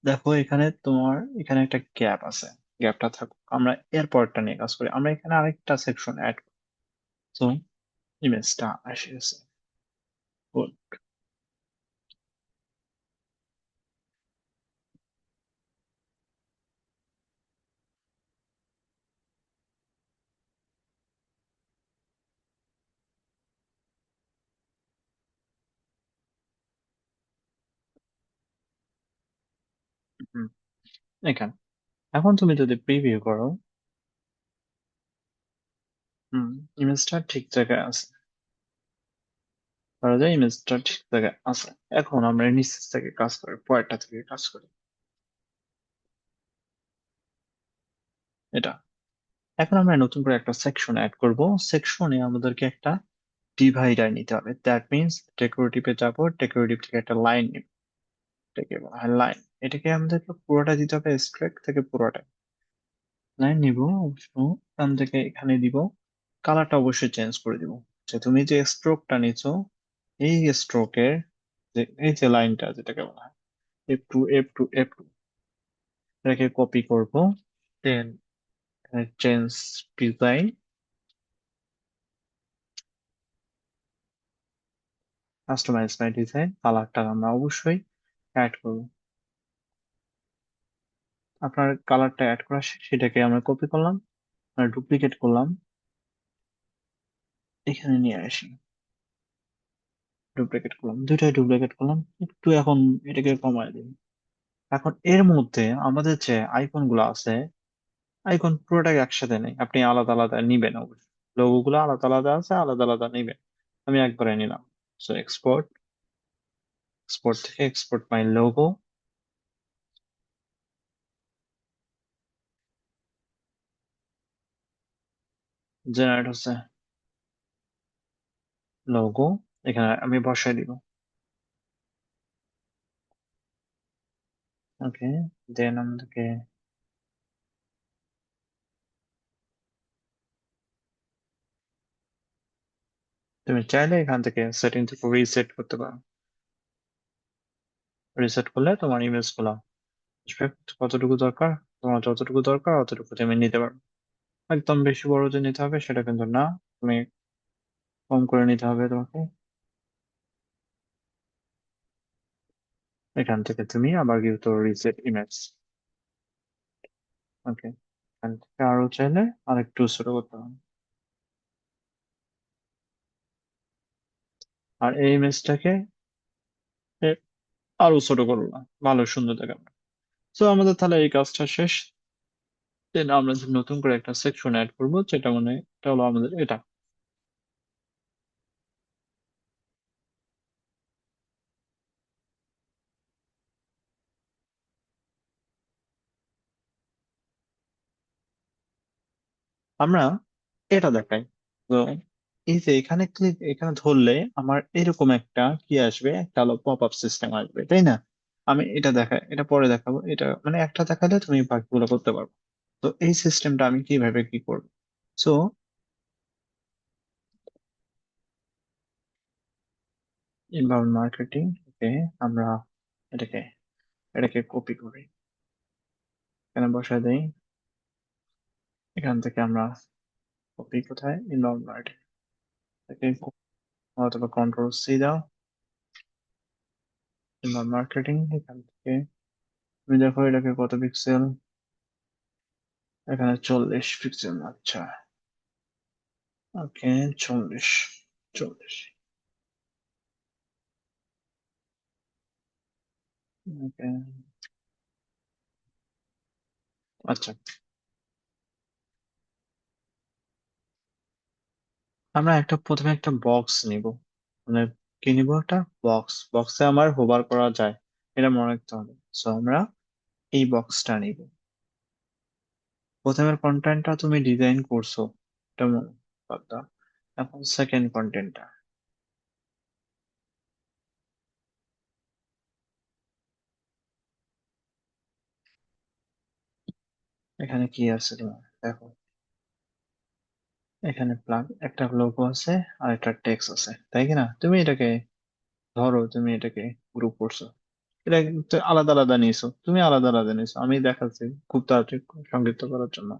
A: দেখো এখানে তোমার এখানে একটা গ্যাপ আছে, গ্যাপটা থাকুক, আমরা এর পরেরটা নিয়ে কাজ করি। আমরা এখানে আরেকটা সেকশন অ্যাড তো ইমেজটা আসে গেছে। Good. হুম, এখানে এখন তুমি যদি প্রিভিউ করো, হুম, ইমেজটা ঠিক জায়গায় আছে, ধরা যায় ইমেজটা ঠিক জায়গায় আছে। এখন আমরা নিচের থেকে কাজ করি, পরেরটা থেকে কাজ করি, এটা। এখন আমরা নতুন করে একটা সেকশন অ্যাড করব। সেকশনে আমাদেরকে একটা ডিভাইডার নিতে হবে। দ্যাট মিনস ডেকোরেটিভে যাবো, ডেকোরেটিভ থেকে একটা লাইন নিব, এটাকে বলা হয় লাইন। এটাকে আমাদেরকে পুরোটা দিতে হবে, স্ট্রেট থেকে পুরোটা লাইন নিব অবশ্য। এখান থেকে এখানে দিব, কালারটা অবশ্যই চেঞ্জ করে দিব। যে তুমি যে স্ট্রোকটা নিছো, এই স্ট্রোকের যে এই যে লাইনটা যেটাকে বলা হয় F2 এটাকে কপি করব। Then change design, customise by design, কালারটা আমরা অবশ্যই অ্যাড করব। আপনার কালারটা অ্যাড করা শেষ, সেটাকে আমরা কপি করলাম, ডুপ্লিকেট করলাম, এখানে নিয়ে আসি, ডুপ্লিকেট করলাম, দুইটাই ডুপ্লিকেট করলাম। একটু এখন এটাকে কমায় দিই। এখন এর মধ্যে আমাদের যে আইকন গুলো আছে, আইকন পুরোটাকে একসাথে নেই, আপনি আলাদা আলাদা নিবেন অবশ্যই। লোগো গুলো আলাদা আলাদা আছে, আলাদা আলাদা নিবেন। আমি একবারে নিলাম। সো এক্সপোর্ট, এক্সপোর্ট থেকে এক্সপোর্ট মাই লোগো, জেনারেট হচ্ছে লোগো, এখানে আমি বসাই দিব। ওকে, দেন আমাদেরকে, তুমি চাইলে এখান থেকে সেটিং থেকে রিসেট করতে পারো। রিসেট করলে তোমার ইমেজ গুলো আসবে কতটুকু দরকার, তোমার যতটুকু দরকার অতটুকু তুমি নিতে পারো। একদম বেশি বড় যে নিতে হবে সেটা কিন্তু না, তুমি কম করে নিতে হবে তোমাকে। এখান থেকে তুমি আবার গিয়ে তো রিসেট ইমেজ। ওকে, এখান থেকে আরো চাইলে আরেকটু ছোট করতে হবে। আর এই ইমেজটাকে আরো ছোট করো না, ভালো সুন্দর দেখাবে। তো আমাদের তাহলে এই কাজটা শেষ। দেন আমরা যে নতুন করে একটা সেকশন অ্যাড করবো, যেটা মানে এটা হলো আমাদের এটা। আমরা এটা দেখাই। তো এই যে এখানে ক্লিক, এখানে ধরলে আমার এরকম একটা কি আসবে, একটা হলো পপ আপ সিস্টেম আসবে, তাই না? আমি এটা দেখাই, এটা পরে দেখাবো। এটা মানে একটা দেখালে তুমি বাকিগুলো করতে পারবে। তো এই সিস্টেমটা আমি কিভাবে কি করব? সো ইনবাউন্ড মার্কেটিং, ওকে, আমরা এটাকে এটাকে কপি করি, এখানে বসায় দেই। এখান থেকে আমরা কপি, কোথায়, ইনবাউন্ড মার্কেটিং, এটাকে অথবা কন্ট্রোল সি দাও, ইনবাউন্ড মার্কেটিং। এখান থেকে তুমি দেখো এটাকে কত পিক্সেল, এখানে 40 পিক্সেল, আচ্ছা। ওকে, 40, 40। ওকে, আচ্ছা। আমরা প্রথমে একটা বক্স নিব, মানে কি নিব, একটা বক্স। বক্সে আমার হোভার করা যায়, এটা মনে রাখতে হবে। সো আমরা এই বক্সটা নিব। প্রথমের কন্টেন্টটা তুমি ডিজাইন করছো, এটা মনে বাদ দাও। এখন সেকেন্ড কন্টেন্টটা, এখানে কি আছে তোমার দেখো। এখানে প্লাগ একটা লোগো আছে আর একটা টেক্সট আছে, তাই কি না? তুমি এটাকে ধরো, তুমি এটাকে গ্রুপ করছো, এটা কিন্তু আলাদা আলাদা নিয়েছো, তুমি আলাদা আলাদা নিয়েছো, আমি দেখাচ্ছি খুব তাড়াতাড়ি সংক্ষিপ্ত করার জন্য।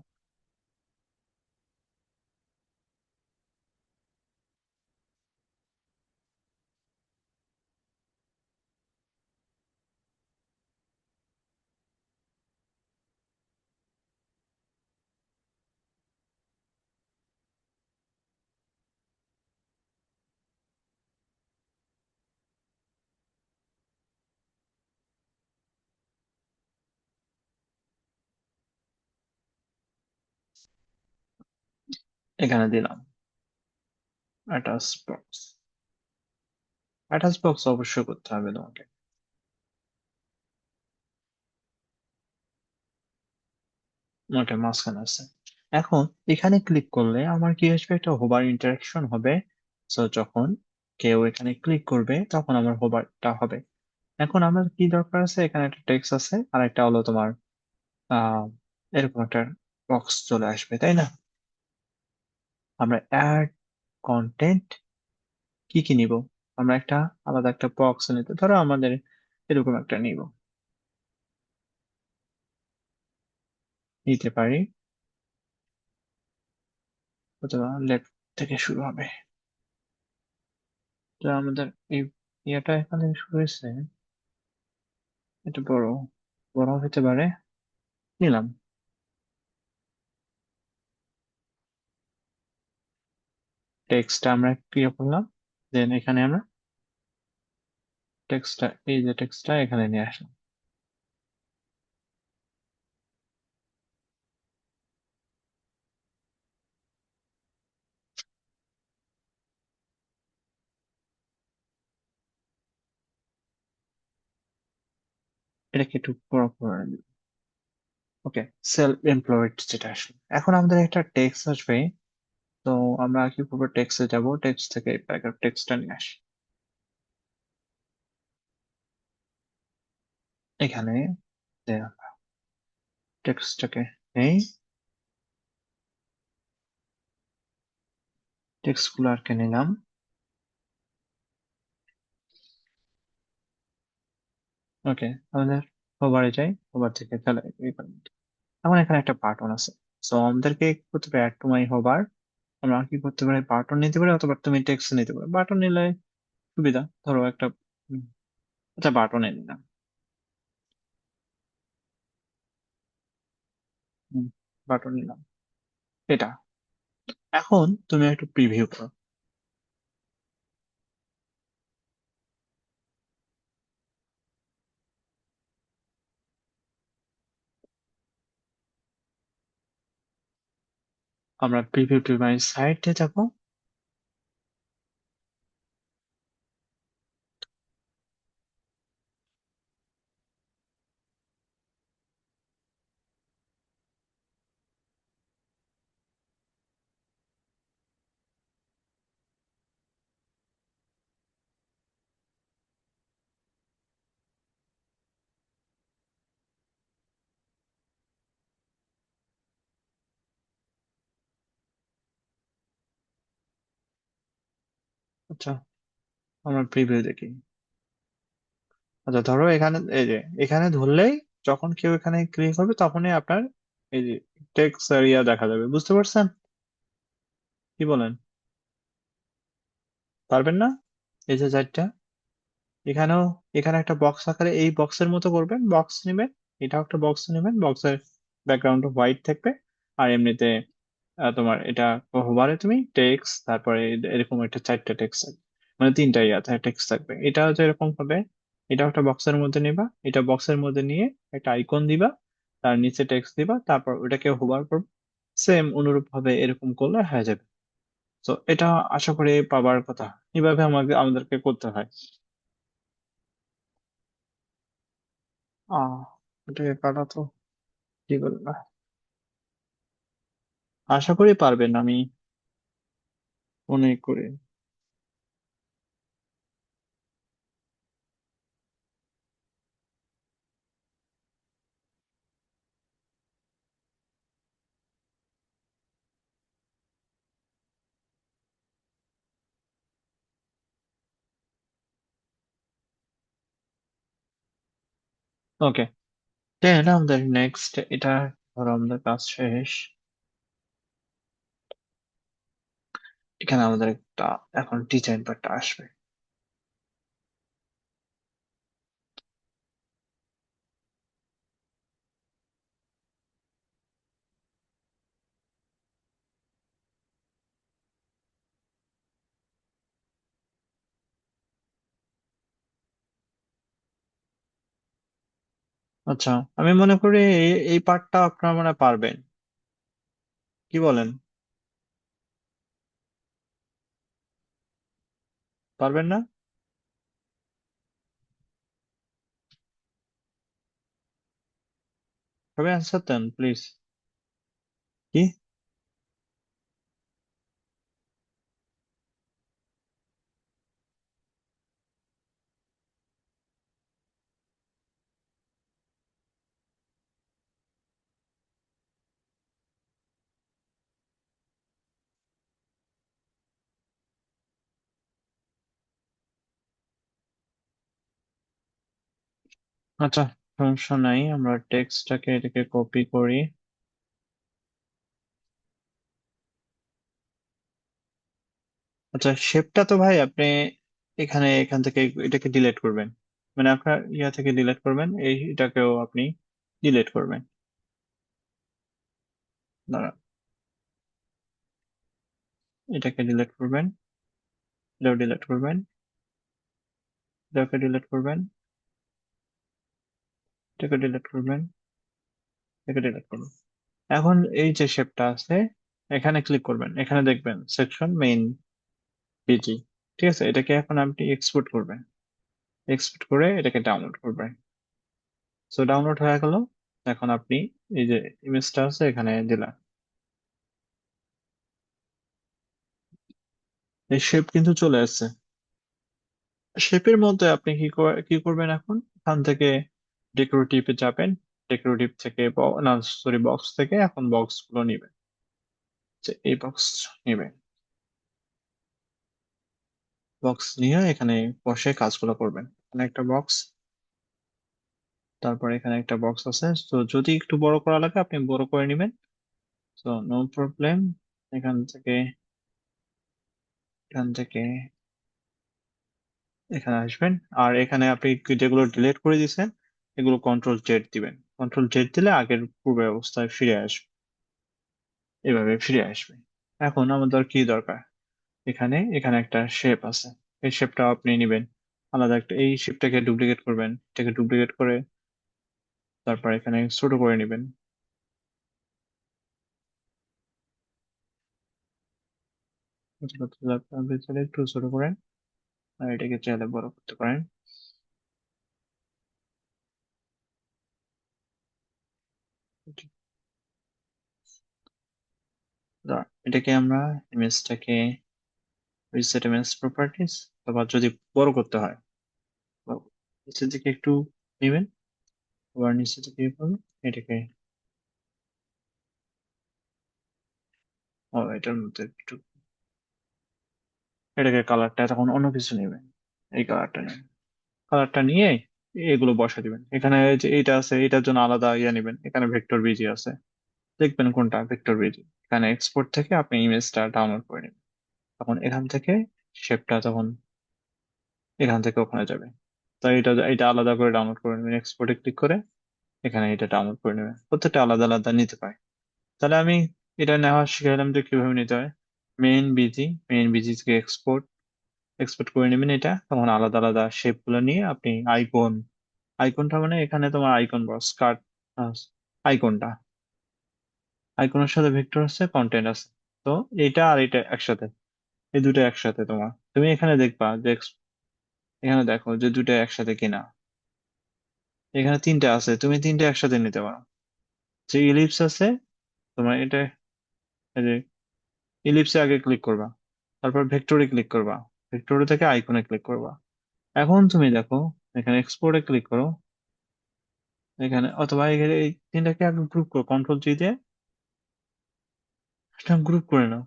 A: এখানে দিলাম অ্যাটাচ বক্স। অ্যাটাচ বক্স অবশ্যই করতে হবে তোমাকে। ওটা মাঝখানে আছে। এখন এখানে ক্লিক করলে আমার কি আসবে, একটা হোভার ইন্টারাকশন হবে। সো যখন কেউ এখানে ক্লিক করবে তখন আমার হোভারটা হবে। এখন আমার কি দরকার আছে, এখানে একটা টেক্সট আছে আর একটা হলো তোমার আহ এরকম একটা বক্স চলে আসবে, তাই না? আমরা অ্যাড কন্টেন্ট কি কি নিব? আমরা একটা আলাদা একটা বক্স নিতে, ধরো আমাদের এরকম একটা নিব, নিতে পারি। অথবা লেফট থেকে শুরু হবে। তো আমাদের এই ইয়েটা এখানে শুরু হয়েছে, এটা বড় বড় হতে পারে, নিলাম। টেক্সটটা আমরা কি করলাম, দেন এখানে আমরা টেক্সটটা, এই যে টেক্সটটা এখানে নিয়ে আসলাম। এটাকে একটু বড় করে দিই। ওকে, সেলফ এমপ্লয়েড যেটা আসলো, এখন আমাদের একটা টেক্সট আসবে। তো আমরা কি করবো, টেক্সটে যাব, টেক্সট থেকে প্যারাগ্রাফ টেক্সটটা নিয়ে আসি। এখানে টেক্সটটাকে নেই, টেক্সট গুলো আর কে নিলাম। ওকে, আমাদের হোভারে যাই, হোভার থেকে তাহলে এখন এখানে একটা বাটন আছে। সো আমাদেরকে কি করতে হবে, অ্যাড টু মাই হোভার। আমরা কি করতে পারি, বাটন নিতে পারি অথবা তুমি টেক্সট নিতে পারো। বাটন নিলে সুবিধা, ধরো একটা উম, আচ্ছা বাটনে নিলাম। বাটন নিলাম এটা। এখন তুমি একটু প্রিভিউ করো। আমরা প্রিভিউ টু মাই সাইটে যাব। আচ্ছা, আমরা প্রিভিউ দেখি। আচ্ছা ধরো এখানে, এই যে এখানে ধরলেই যখন কেউ এখানে ক্লিক করবে তখনই আপনার এই যে টেক্সট এরিয়া দেখা যাবে, বুঝতে পারছেন? কি বলেন, পারবেন না? এই যে চারটা, এখানেও, এখানে একটা বক্স আকারে এই বক্সের মতো করবেন, বক্স নেবেন, এটাও একটা বক্স নেবেন, বক্সের ব্যাকগ্রাউন্ড হোয়াইট থাকবে। আর এমনিতে তোমার এটা হোভারে তুমি টেক্সট, তারপরে এরকম একটা চারটা টেক্সট থাকবে, মানে তিনটা ইয়াতে টেক্সট থাকবে। এটা হচ্ছে এরকম হবে, এটা একটা বক্সের মধ্যে নিবা, এটা বক্সের মধ্যে নিয়ে একটা আইকন দিবা, তার নিচে টেক্সট দিবা, তারপর ওটাকে হোভার করবে। সেম অনুরূপ ভাবে এরকম করলে হয়ে যাবে। তো এটা আশা করি পাবার কথা। এভাবে আমাদেরকে করতে হয়। আহ এটাকে কাটা তো কি বলবো, আশা করি পারবেন, আমি মনে করি। ওকে, দেন আমাদের নেক্সট এটা, ধরো আমাদের কাজ শেষ। এখানে আমাদের একটা এখন ডিজাইন পার্টটা আসবে। আচ্ছা, আমি মনে করি এই পার্টটা আপনারা মনে হয় পারবেন, কি বলেন? পারবেন না? সবাই অ্যান্সার দেন প্লিজ। কি? আচ্ছা, সমস্যা নাই, আমরা টেক্সটটাকে এটাকে কপি করি। আচ্ছা, শেপটা তো ভাই আপনি এখান থেকে এটাকে ডিলিট করবেন, মানে আপনার ইয়া থেকে ডিলিট করবেন, এটাকেও আপনি ডিলিট করবেন। দাঁড়ান, এটাকে ডিলিট করবেন, এটাও ডিলিট করবেন, এটাকে ডিলিট করবেন, এটাকে ডিলিট করবেন, এটাকে ডিলিট করবেন। এখন এই যে শেপটা আছে, এখানে ক্লিক করবেন, এখানে দেখবেন সেকশন মেইন পিজি। ঠিক আছে, এটাকে এখন আপনি এক্সপোর্ট করবেন, এক্সপোর্ট করে এটাকে ডাউনলোড করবেন। সো ডাউনলোড হয়ে গেল। এখন আপনি এই যে ইমেজটা আছে এখানে দিলেন, এই শেপ কিন্তু চলে আসছে। শেপের মধ্যে আপনি কি করবেন এখন, এখান থেকে ডেকোরেটিভে যাবেন, ডেকোরেটিভ থেকে না সরি, বক্স থেকে এখন বক্স গুলো নিবেন, যে এই বক্স নিবেন। বক্স নিয়ে এখানে বসে কাজগুলো করবেন। এখানে একটা বক্স, তারপর এখানে একটা বক্স আছে, তো যদি একটু বড় করা লাগে আপনি বড় করে নেবেন। তো নো প্রবলেম। এখান থেকে এখান থেকে এখানে আসবেন, আর এখানে আপনি যেগুলো ডিলিট করে দিয়েছেন এগুলো কন্ট্রোল জেড দিবেন। কন্ট্রোল জেড দিলে আগের পূর্ব অবস্থায় ফিরে আসবে, এভাবে ফিরে আসবে। এখন আমাদের কি দরকার, এখানে এখানে একটা শেপ আছে, এই শেপটা আপনি নেবেন আলাদা একটা, এই শেপটাকে ডুপ্লিকেট করবেন, এটাকে ডুপ্লিকেট করে তারপর এখানে ছোট করে নেবেন। ভিতরে একটু ছোট করেন, আর এটাকে চাইলে বড় করতে পারেন। এটাকে আমরা ইমেজটাকে রিসেট ইমেজ প্রপার্টিজ, আবার যদি বড় করতে হয় বা নিচের দিকে একটু নেবেন, আবার নিচে দিকে ইয়ে করবেন, এটাকে এটার মধ্যে একটু, এটাকে কালারটা তখন অন্য কিছু নেবেন, এই কালারটা নেবেন, কালারটা নিয়ে এগুলো বসা দিবেন। এখানে যে এইটা আছে এটার জন্য আলাদা ইয়ে নেবেন, এখানে ভেক্টর বিজি আছে, দেখবেন কোনটা ভেক্টর বিজি। এখানে এক্সপোর্ট থেকে আপনি ইমেজটা ডাউনলোড করে নেবেন, তখন এখান থেকে শেপটা তখন এখান থেকে ওখানে যাবে। তাই এটা এটা আলাদা করে ডাউনলোড করে নেবেন, এক্সপোর্টে ক্লিক করে এখানে এটা ডাউনলোড করে নেবেন, প্রত্যেকটা আলাদা আলাদা নিতে পারে। তাহলে আমি এটা নেওয়া শিখাইলাম যে কিভাবে নিতে হয়। মেইন বিজি থেকে এক্সপোর্ট, এক্সপোর্ট করে নেবেন, এটা তখন আলাদা আলাদা শেপ গুলো নিয়ে আপনি আইকন, আইকনটা মানে এখানে তোমার আইকন বক্স কার্ড, আইকনটা, আইকনের সাথে ভেক্টর আছে, কন্টেন্ট আছে। তো এটা আর এটা একসাথে, এই দুটো একসাথে তোমার, তুমি এখানে দেখবা যে এখানে দেখো যে দুটো একসাথে কিনা, এখানে তিনটা আছে, তুমি তিনটা একসাথে নিতে পারো। যে ইলিপস আছে তোমার এটা, এই যে ইলিপসে আগে ক্লিক করবা, তারপর ভেক্টরে ক্লিক করবা, ভেক্টরে থেকে আইকনে ক্লিক করবা। এখন তুমি দেখো এখানে এক্সপোর্টে ক্লিক করো, এখানে অথবা এখানে এই তিনটাকে আগে গ্রুপ করো, কন্ট্রোল জি দিয়ে এটা গ্রুপ করে নাও,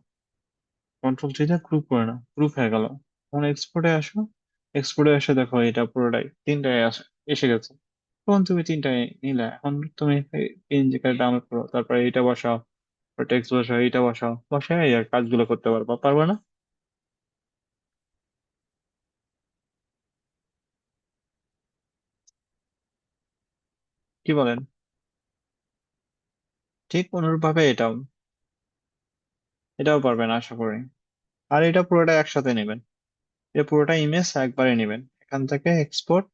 A: কন্ট্রোল জি দিয়ে গ্রুপ করে নাও, গ্রুপ হয়ে গেল। এখন এক্সপোর্টে আসো, এক্সপোর্টে এসে দেখো এটা পুরোটাই তিনটায় আসে, এসে গেছে। তখন তুমি তিনটা নিলে, এখন তুমি তিন জায়গায় ডাউনলোড করো, তারপরে এটা বসাও, টেক্সট বসাও, এটা বসাও, বসাই আর কাজগুলো করতে পারবা, পারবা না? কি বলেন? ঠিক অনুরূপভাবে এটাও পারবেন আশা করি। আর এটা পুরোটা একসাথে নেবেন, এটা পুরোটা ইমেজ একবারে নেবেন, এখান থেকে এক্সপোর্ট,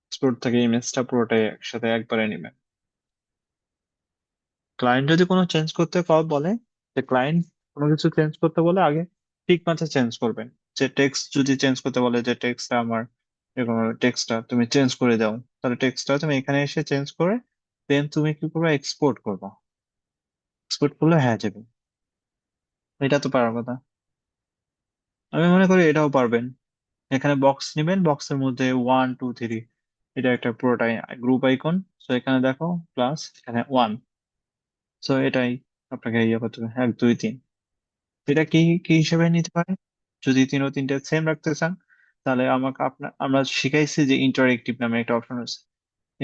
A: এক্সপোর্ট থেকে ইমেজটা পুরোটাই একসাথে একবারে নেবেন। ক্লায়েন্ট যদি কোনো চেঞ্জ করতে বলে, যে ক্লায়েন্ট কোনো কিছু চেঞ্জ করতে বলে, আগে ঠিক মাত্রা চেঞ্জ করবেন। যে টেক্সট যদি চেঞ্জ করতে বলে, যে টেক্সটটা আমার টেক্সটটা তুমি চেঞ্জ করে দাও, তাহলে টেক্সটটা তুমি এখানে এসে চেঞ্জ করে দেন তুমি কি করবে, এক্সপোর্ট করবা। এক্সপোর্ট করলে হয়ে যাবে। এটা তো পারার কথা। আমি মনে করি এটাও পারবেন। এখানে বক্স নেবেন, বক্সের মধ্যে 1 2 3, এটা একটা পুরোটাই গ্রুপ আইকন। তো এখানে দেখো প্লাস, এখানে 1। তো এটাই আপনাকে ইয়ে করতে হবে, 1 2 3। এটা কি কি হিসেবে নিতে পারে? যদি তিনও তিনটে সেম রাখতে চান, তাহলে আমাকে আমরা শিখাইছি যে ইন্টারেক্টিভ নামে একটা অপশন আছে।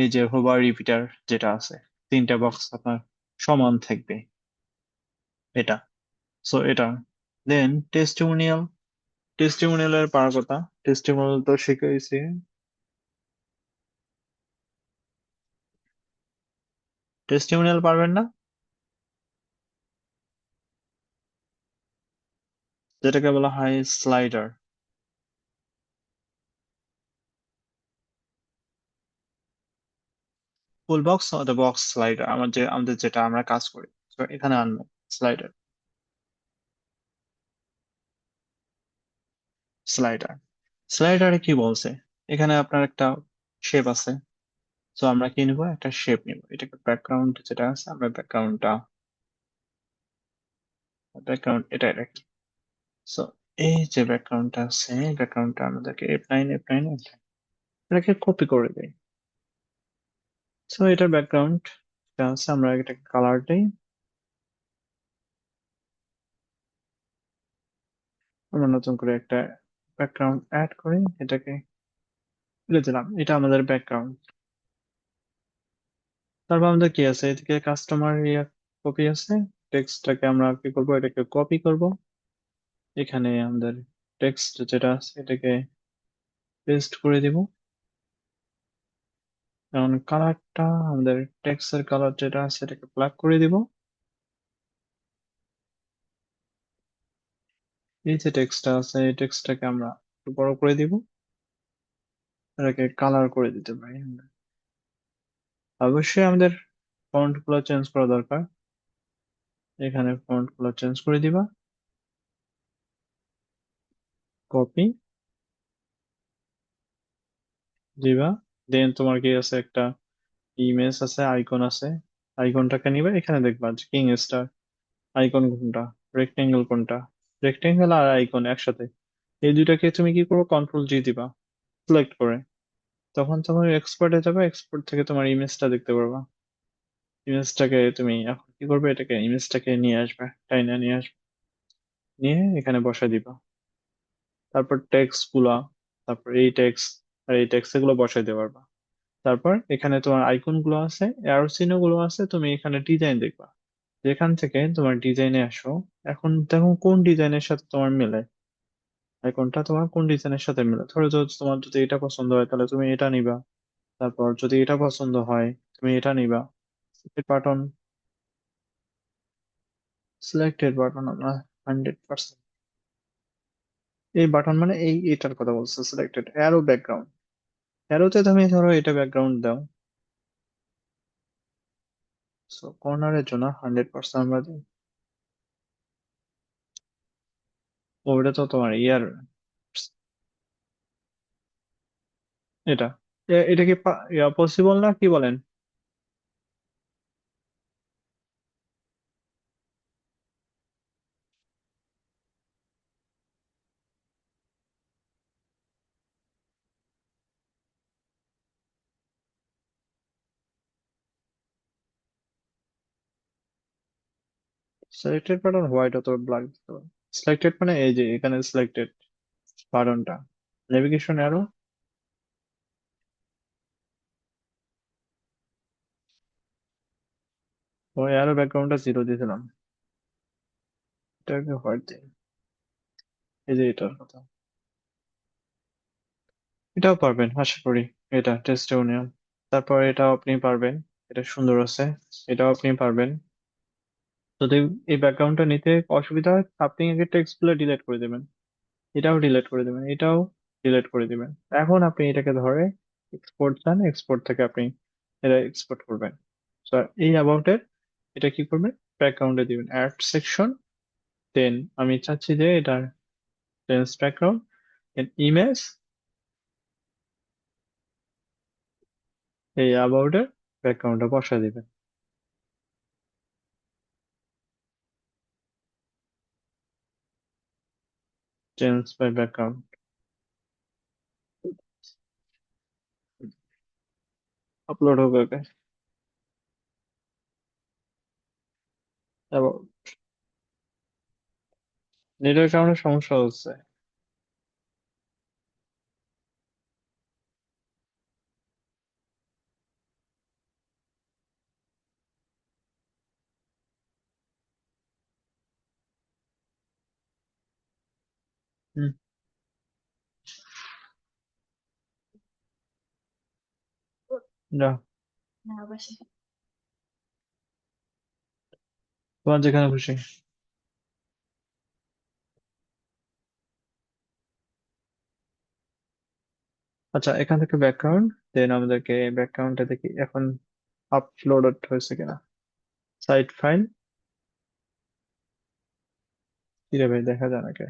A: এই যে হোভার রিপিটার যেটা আছে, তিনটা বক্স আপনার সমান থাকবে, এটা। সো এটা দেন টেস্টিমোনিয়াল, টেস্টিমোনিয়ালের পাওয়ার কথা। টেস্টিমোনিয়াল তো শিখাইছি। টেস্টিমোনিয়াল পারবেন না? যেটাকে বলা হয় স্লাইডার। ফুল বক্স অথবা বক্স স্লাইডার, আমাদের যেটা আমরা কাজ করি। তো এখানে আনবো স্লাইডার। স্লাইডার, স্লাইডারে কি বলছে, এখানে আপনার একটা শেপ আছে। তো আমরা কি নিবো, একটা শেপ নিবো, এটাকে ব্যাকগ্রাউন্ড যেটা আছে, আমরা ব্যাকগ্রাউন্ড এটাই রাখি। সো এই যে ব্যাকগ্রাউন্ডটা আছে, ব্যাকগ্রাউন্ডটা আমাদেরকে F9 এটাকে কপি করে দেই। সো এটার ব্যাকগ্রাউন্ড যেটা আছে, আমরা এটা কালার দেই, আমরা নতুন করে একটা ব্যাকগ্রাউন্ড অ্যাড করি, এটাকে তুলে দিলাম, এটা আমাদের ব্যাকগ্রাউন্ড। তারপর আমাদের কি আছে, এদিকে কাস্টমার কপি আছে। টেক্সটটাকে আমরা কি করবো, এটাকে কপি করব, এখানে আমাদের টেক্সট যেটা আছে এটাকে পেস্ট করে দিব। এখন কালারটা, আমাদের টেক্সটের কালার যেটা আছে এটাকে ব্ল্যাক করে দিব। এই যে টেক্সটটা আছে, এই টেক্সটটাকে আমরা একটু বড় করে দিব, এটাকে কালার করে দিতে পারি আমরা। অবশ্যই আমাদের ফন্ট গুলো চেঞ্জ করা দরকার, এখানে ফন্ট গুলো চেঞ্জ করে দিবা, কপি দিবা। দেন তোমার কি আছে, একটা ইমেজ আছে, আইকন আছে, আইকনটাকে নিবে, এখানে দেখবা যে কিং স্টার আইকন কোনটা, রেক্টেঙ্গেল কোনটা। রেক্টেঙ্গেল আর আইকন একসাথে, এই দুইটাকে তুমি কি করো, কন্ট্রোল G দিবা সিলেক্ট করে। তখন তোমার এক্সপোর্টে যাবে, এক্সপোর্ট থেকে তোমার ইমেজটা দেখতে পারবা। ইমেজটাকে তুমি এখন কি করবে, এটাকে ইমেজটাকে নিয়ে আসবে, টাইনা নিয়ে আসবে, নিয়ে এখানে বসায় দিবা। তারপর টেক্সট গুলা, তারপর এই টেক্সট আর এই টেক্সট এগুলো বসাই দিতে পারবা। তারপর এখানে তোমার আইকন গুলো আছে, অ্যারো চিহ্ন গুলো আছে, তুমি এখানে ডিজাইন দেখবা, যেখান থেকে তোমার ডিজাইনে আসো। এখন দেখো কোন ডিজাইনের সাথে তোমার মেলে, আইকনটা তোমার কোন ডিজাইনের সাথে মেলে। ধরো তোমার যদি এটা পছন্দ হয় তাহলে তুমি এটা নিবা, তারপর যদি এটা পছন্দ হয় তুমি এটা নিবা। বাটন, সিলেক্টেড বাটন আমরা 100%, এই বাটন মানে এটার কথা বলছো, সিলেক্টেড অ্যারো ব্যাকগ্রাউন্ড। অ্যারোতে তুমি ধরো এটা ব্যাকগ্রাউন্ড দাও। সো কর্নারের জন্য 100% আমরা দিই। ওটা তো তোমার ইয়ার, এটা এটা কি পসিবল না, কি বলেন? সিলেক্টেড বাটন হোয়াইট অথবা ব্ল্যাক দিতে পারো। সিলেক্টেড মানে এই যে এখানে সিলেক্টেড বাটনটা, নেভিগেশন অ্যারো। ওই আরো ব্যাকগ্রাউন্ডটা জিরো দিয়েছিলাম, এটাকে হোয়াইট দিই। এই যে এটার কথা, এটাও পারবেন আশা করি। এটা টেস্টিমোনিয়াল। তারপর এটাও আপনি পারবেন, এটা সুন্দর আছে। এটাও আপনি পারবেন। যদি এই ব্যাকগ্রাউন্ডটা নিতে অসুবিধা হয়, আপনি আগে টেক্সট গুলো ডিলিট করে দেবেন। এটাও ডিলিট করে দেবেন, এটাও ডিলিট করে দিবেন। এখন আপনি এটাকে ধরে এক্সপোর্ট চান, এক্সপোর্ট থেকে আপনি এটা এক্সপোর্ট করবেন। তো এই অ্যাবাউটের এটা কি করবেন, ব্যাকগ্রাউন্ডে দিবেন অ্যাড সেকশন। দেন আমি চাচ্ছি যে এটা চেঞ্জ ব্যাকগ্রাউন্ড, ইমেজ, এই অ্যাবাউটের ব্যাকগ্রাউন্ডটা বসা দিবেন। চেঞ্জ বাই ব্যাকগ্রাউন্ড, আপলোড হবে ওকে। এবং নেটের কারণে সমস্যা হচ্ছে। হুম, যা, তোমার যেখানে খুশি। আচ্ছা, এখান থেকে ব্যাকগ্রাউন্ড, দেন আমাদেরকে ব্যাকগ্রাউন্ডটা দেখি এখন আপলোড হয়েছে কিনা। সাইট ফাইল, কি রে ভাই, দেখা যায় নাকি?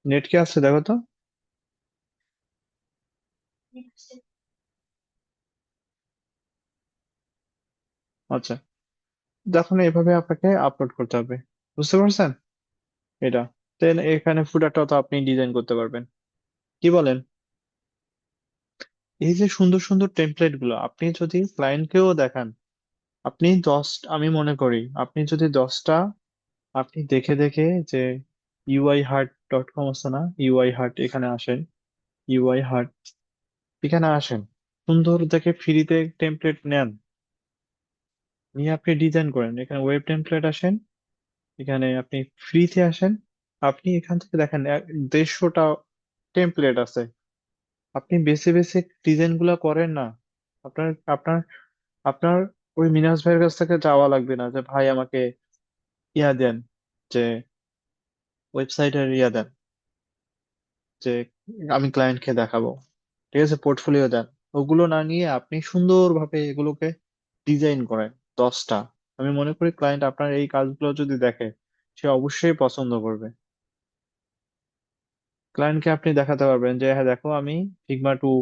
A: নেট কি আছে দেখো তো। আচ্ছা, দেখুন এভাবে আপনাকে আপলোড করতে হবে, বুঝতে পারছেন এটা। দেন এখানে ফুটারটাও তো আপনি ডিজাইন করতে পারবেন, কি বলেন? এই যে সুন্দর সুন্দর টেমপ্লেট গুলো আপনি যদি ক্লায়েন্টকেও দেখান, আপনি আমি মনে করি আপনি যদি 10টা আপনি দেখে দেখে যে uiHeart.com আছে না, ইউআই হার্ট, এখানে আসেন। ইউআই হার্ট, এখানে আসেন, সুন্দর দেখে ফ্রিতে টেমপ্লেট নেন, নিয়ে আপনি ডিজাইন করেন। এখানে ওয়েব টেমপ্লেট আসেন, এখানে আপনি ফ্রিতে আসেন। আপনি এখান থেকে দেখেন 150টা টেমপ্লেট আছে। আপনি বেছে বেছে ডিজাইন গুলা করেন না। আপনার আপনার আপনার ওই মিনাস ভাইয়ের কাছ থেকে যাওয়া লাগবে না যে ভাই আমাকে ইয়া দেন, যে ওয়েবসাইটের ইয়া দেন, যে আমি ক্লায়েন্টকে দেখাবো। ঠিক আছে, পোর্টফোলিও দেন। ওগুলো না নিয়ে আপনি সুন্দরভাবে এগুলোকে ডিজাইন করেন 10টা। আমি মনে করি ক্লায়েন্ট আপনার এই কাজগুলো যদি দেখে, সে অবশ্যই পছন্দ করবে। ক্লায়েন্টকে আপনি দেখাতে পারবেন যে হ্যাঁ দেখো, আমি ফিগমা 2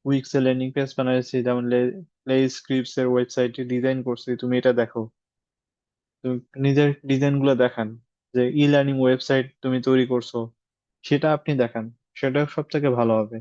A: উইক্স এর ল্যান্ডিং পেজ বানাইছি, যেমন লেই স্ক্রিপ্টস এর ওয়েবসাইট ডিজাইন করছি, তুমি এটা দেখো। তুমি নিজের ডিজাইন গুলো দেখান, যে ই লার্নিং ওয়েবসাইট তুমি তৈরি করছো, সেটা আপনি দেখান। সেটা সব থেকে ভালো হবে।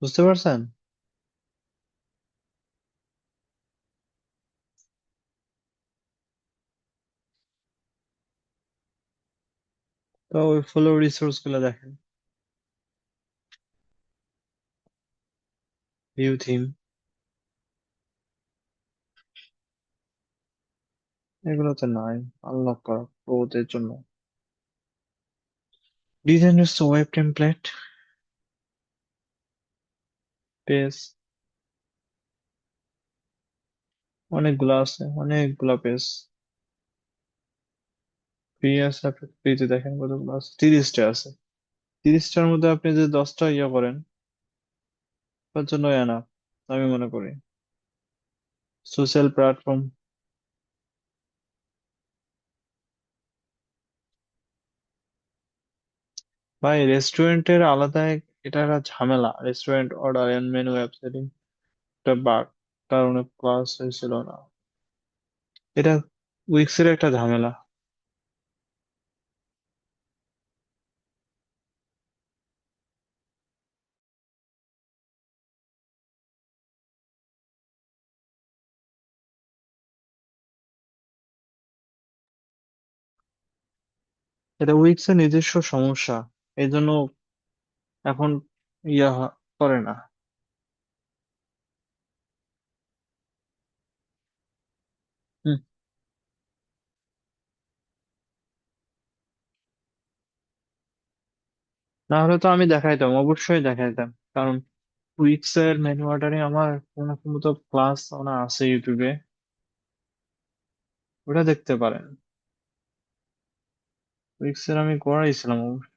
A: বুঝতে পারছেন? তো ওই ফলো রিসোর্স গুলো দেখেন, ভিউ থিম, এগুলোতে নাই। আনলক করা ওদের জন্য ডিজাইনার্স ওয়েব টেমপ্লেট পেজ, অনেকগুলা আছে, অনেকগুলা পেজ ফ্রি আছে। আপনি ফ্রিতে দেখেন কতগুলো আছে, 30টা আছে। 30টার মধ্যে আপনি যদি 10টা ইয়ে করেন, তার জন্য না, আমি মনে করি। সোশ্যাল প্ল্যাটফর্ম, ভাই রেস্টুরেন্টের আলাদা এটা একটা ঝামেলা। রেস্টুরেন্ট অর্ডার এন্ড মেনু ওয়েবসাইটিং, এটা বাগ কারণে ক্লাস হয়েছিল না। এটা উইক্সের একটা ঝামেলা। এটা উইক্স এর নিজস্ব সমস্যা, এই জন্য এখন করে না। হুম, না হলে তো আমি দেখাইতাম, অবশ্যই দেখাইতাম। কারণ উইক্স এর মেনু অর্ডারিং আমার কোনো মতো ক্লাস আছে ইউটিউবে, ওটা দেখতে পারেন। উইক্স এর আমি করাইছিলাম অবশ্য।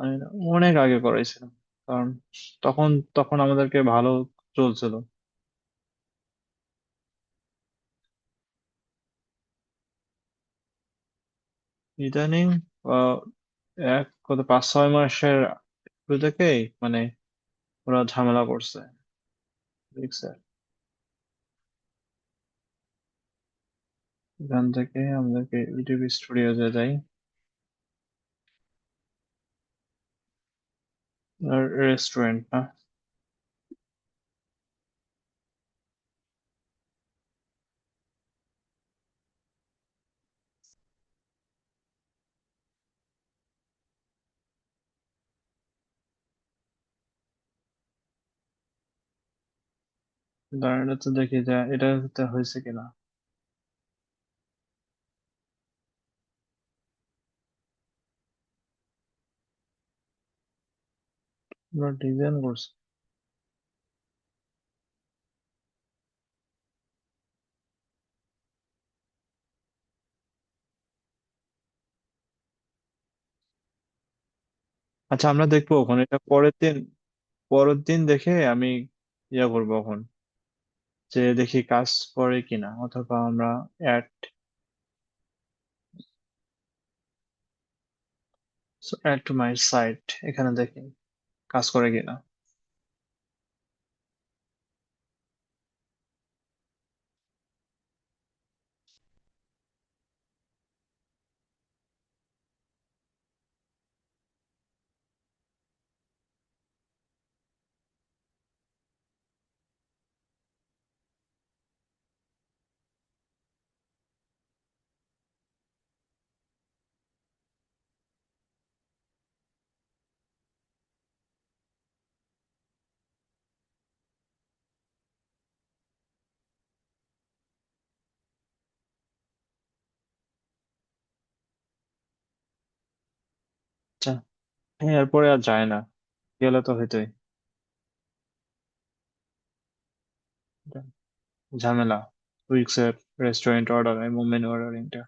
A: আমি অনেক আগে করাইছিলাম, কারণ তখন তখন আমাদেরকে ভালো চলছিল। ইদানিং আহ, কত 5-6 মাসের শুরু থেকেই মানে ওরা ঝামেলা করছে উইক্স এর। এখান থেকে আমাদেরকে ইউটিউব স্টুডিওতে যাই, রেস্টুরেন্ট না, দাঁড়াটা তো দেখি যে এটা হয়েছে কিনা। ওরা ডিজাইন করছে। আচ্ছা, আমরা দেখবো ওখানে, এটা পরের দিন দেখে আমি করবো এখন, যে দেখি কাজ করে কিনা, অথবা আমরা add add to my site, এখানে দেখি কাজ করে কিনা। আচ্ছা, এরপরে আর যায় না, গেলে তো হইতোই এটা ঝামেলা। উইক্স এর রেস্টুরেন্ট অর্ডার এবং মেনু অর্ডারিংটা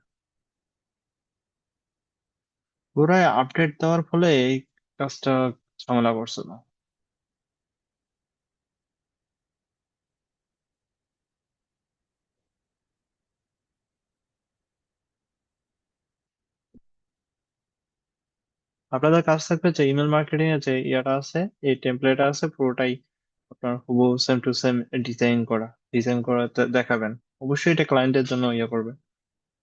A: পুরাই আপডেট দেওয়ার ফলে এই কাজটা ঝামেলা করছিল। আপনাদের কাজ থাকবে যে ইমেল মার্কেটিং এর যে ইয়াটা আছে, এই টেমপ্লেট আছে পুরোটাই আপনার হুবহু সেম টু সেম ডিজাইন করা দেখাবেন। অবশ্যই এটা ক্লায়েন্টের জন্য করবে।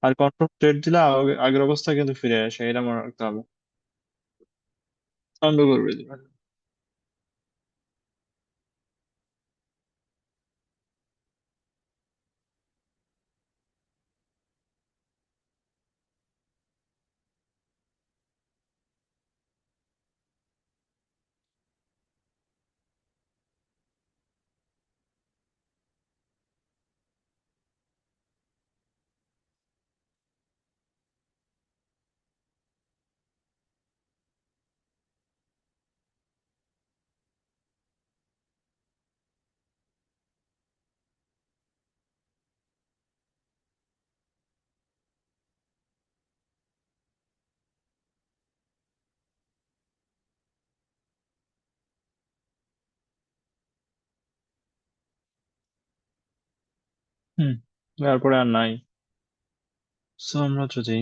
A: আর কন্ট্রোল স্টেট দিলে আগের অবস্থায় কিন্তু ফিরে আসে, এটা মনে রাখতে হবে। বন্ধ করবে দিবেন। হুম, তারপরে আর নাই। সো আমরা যদি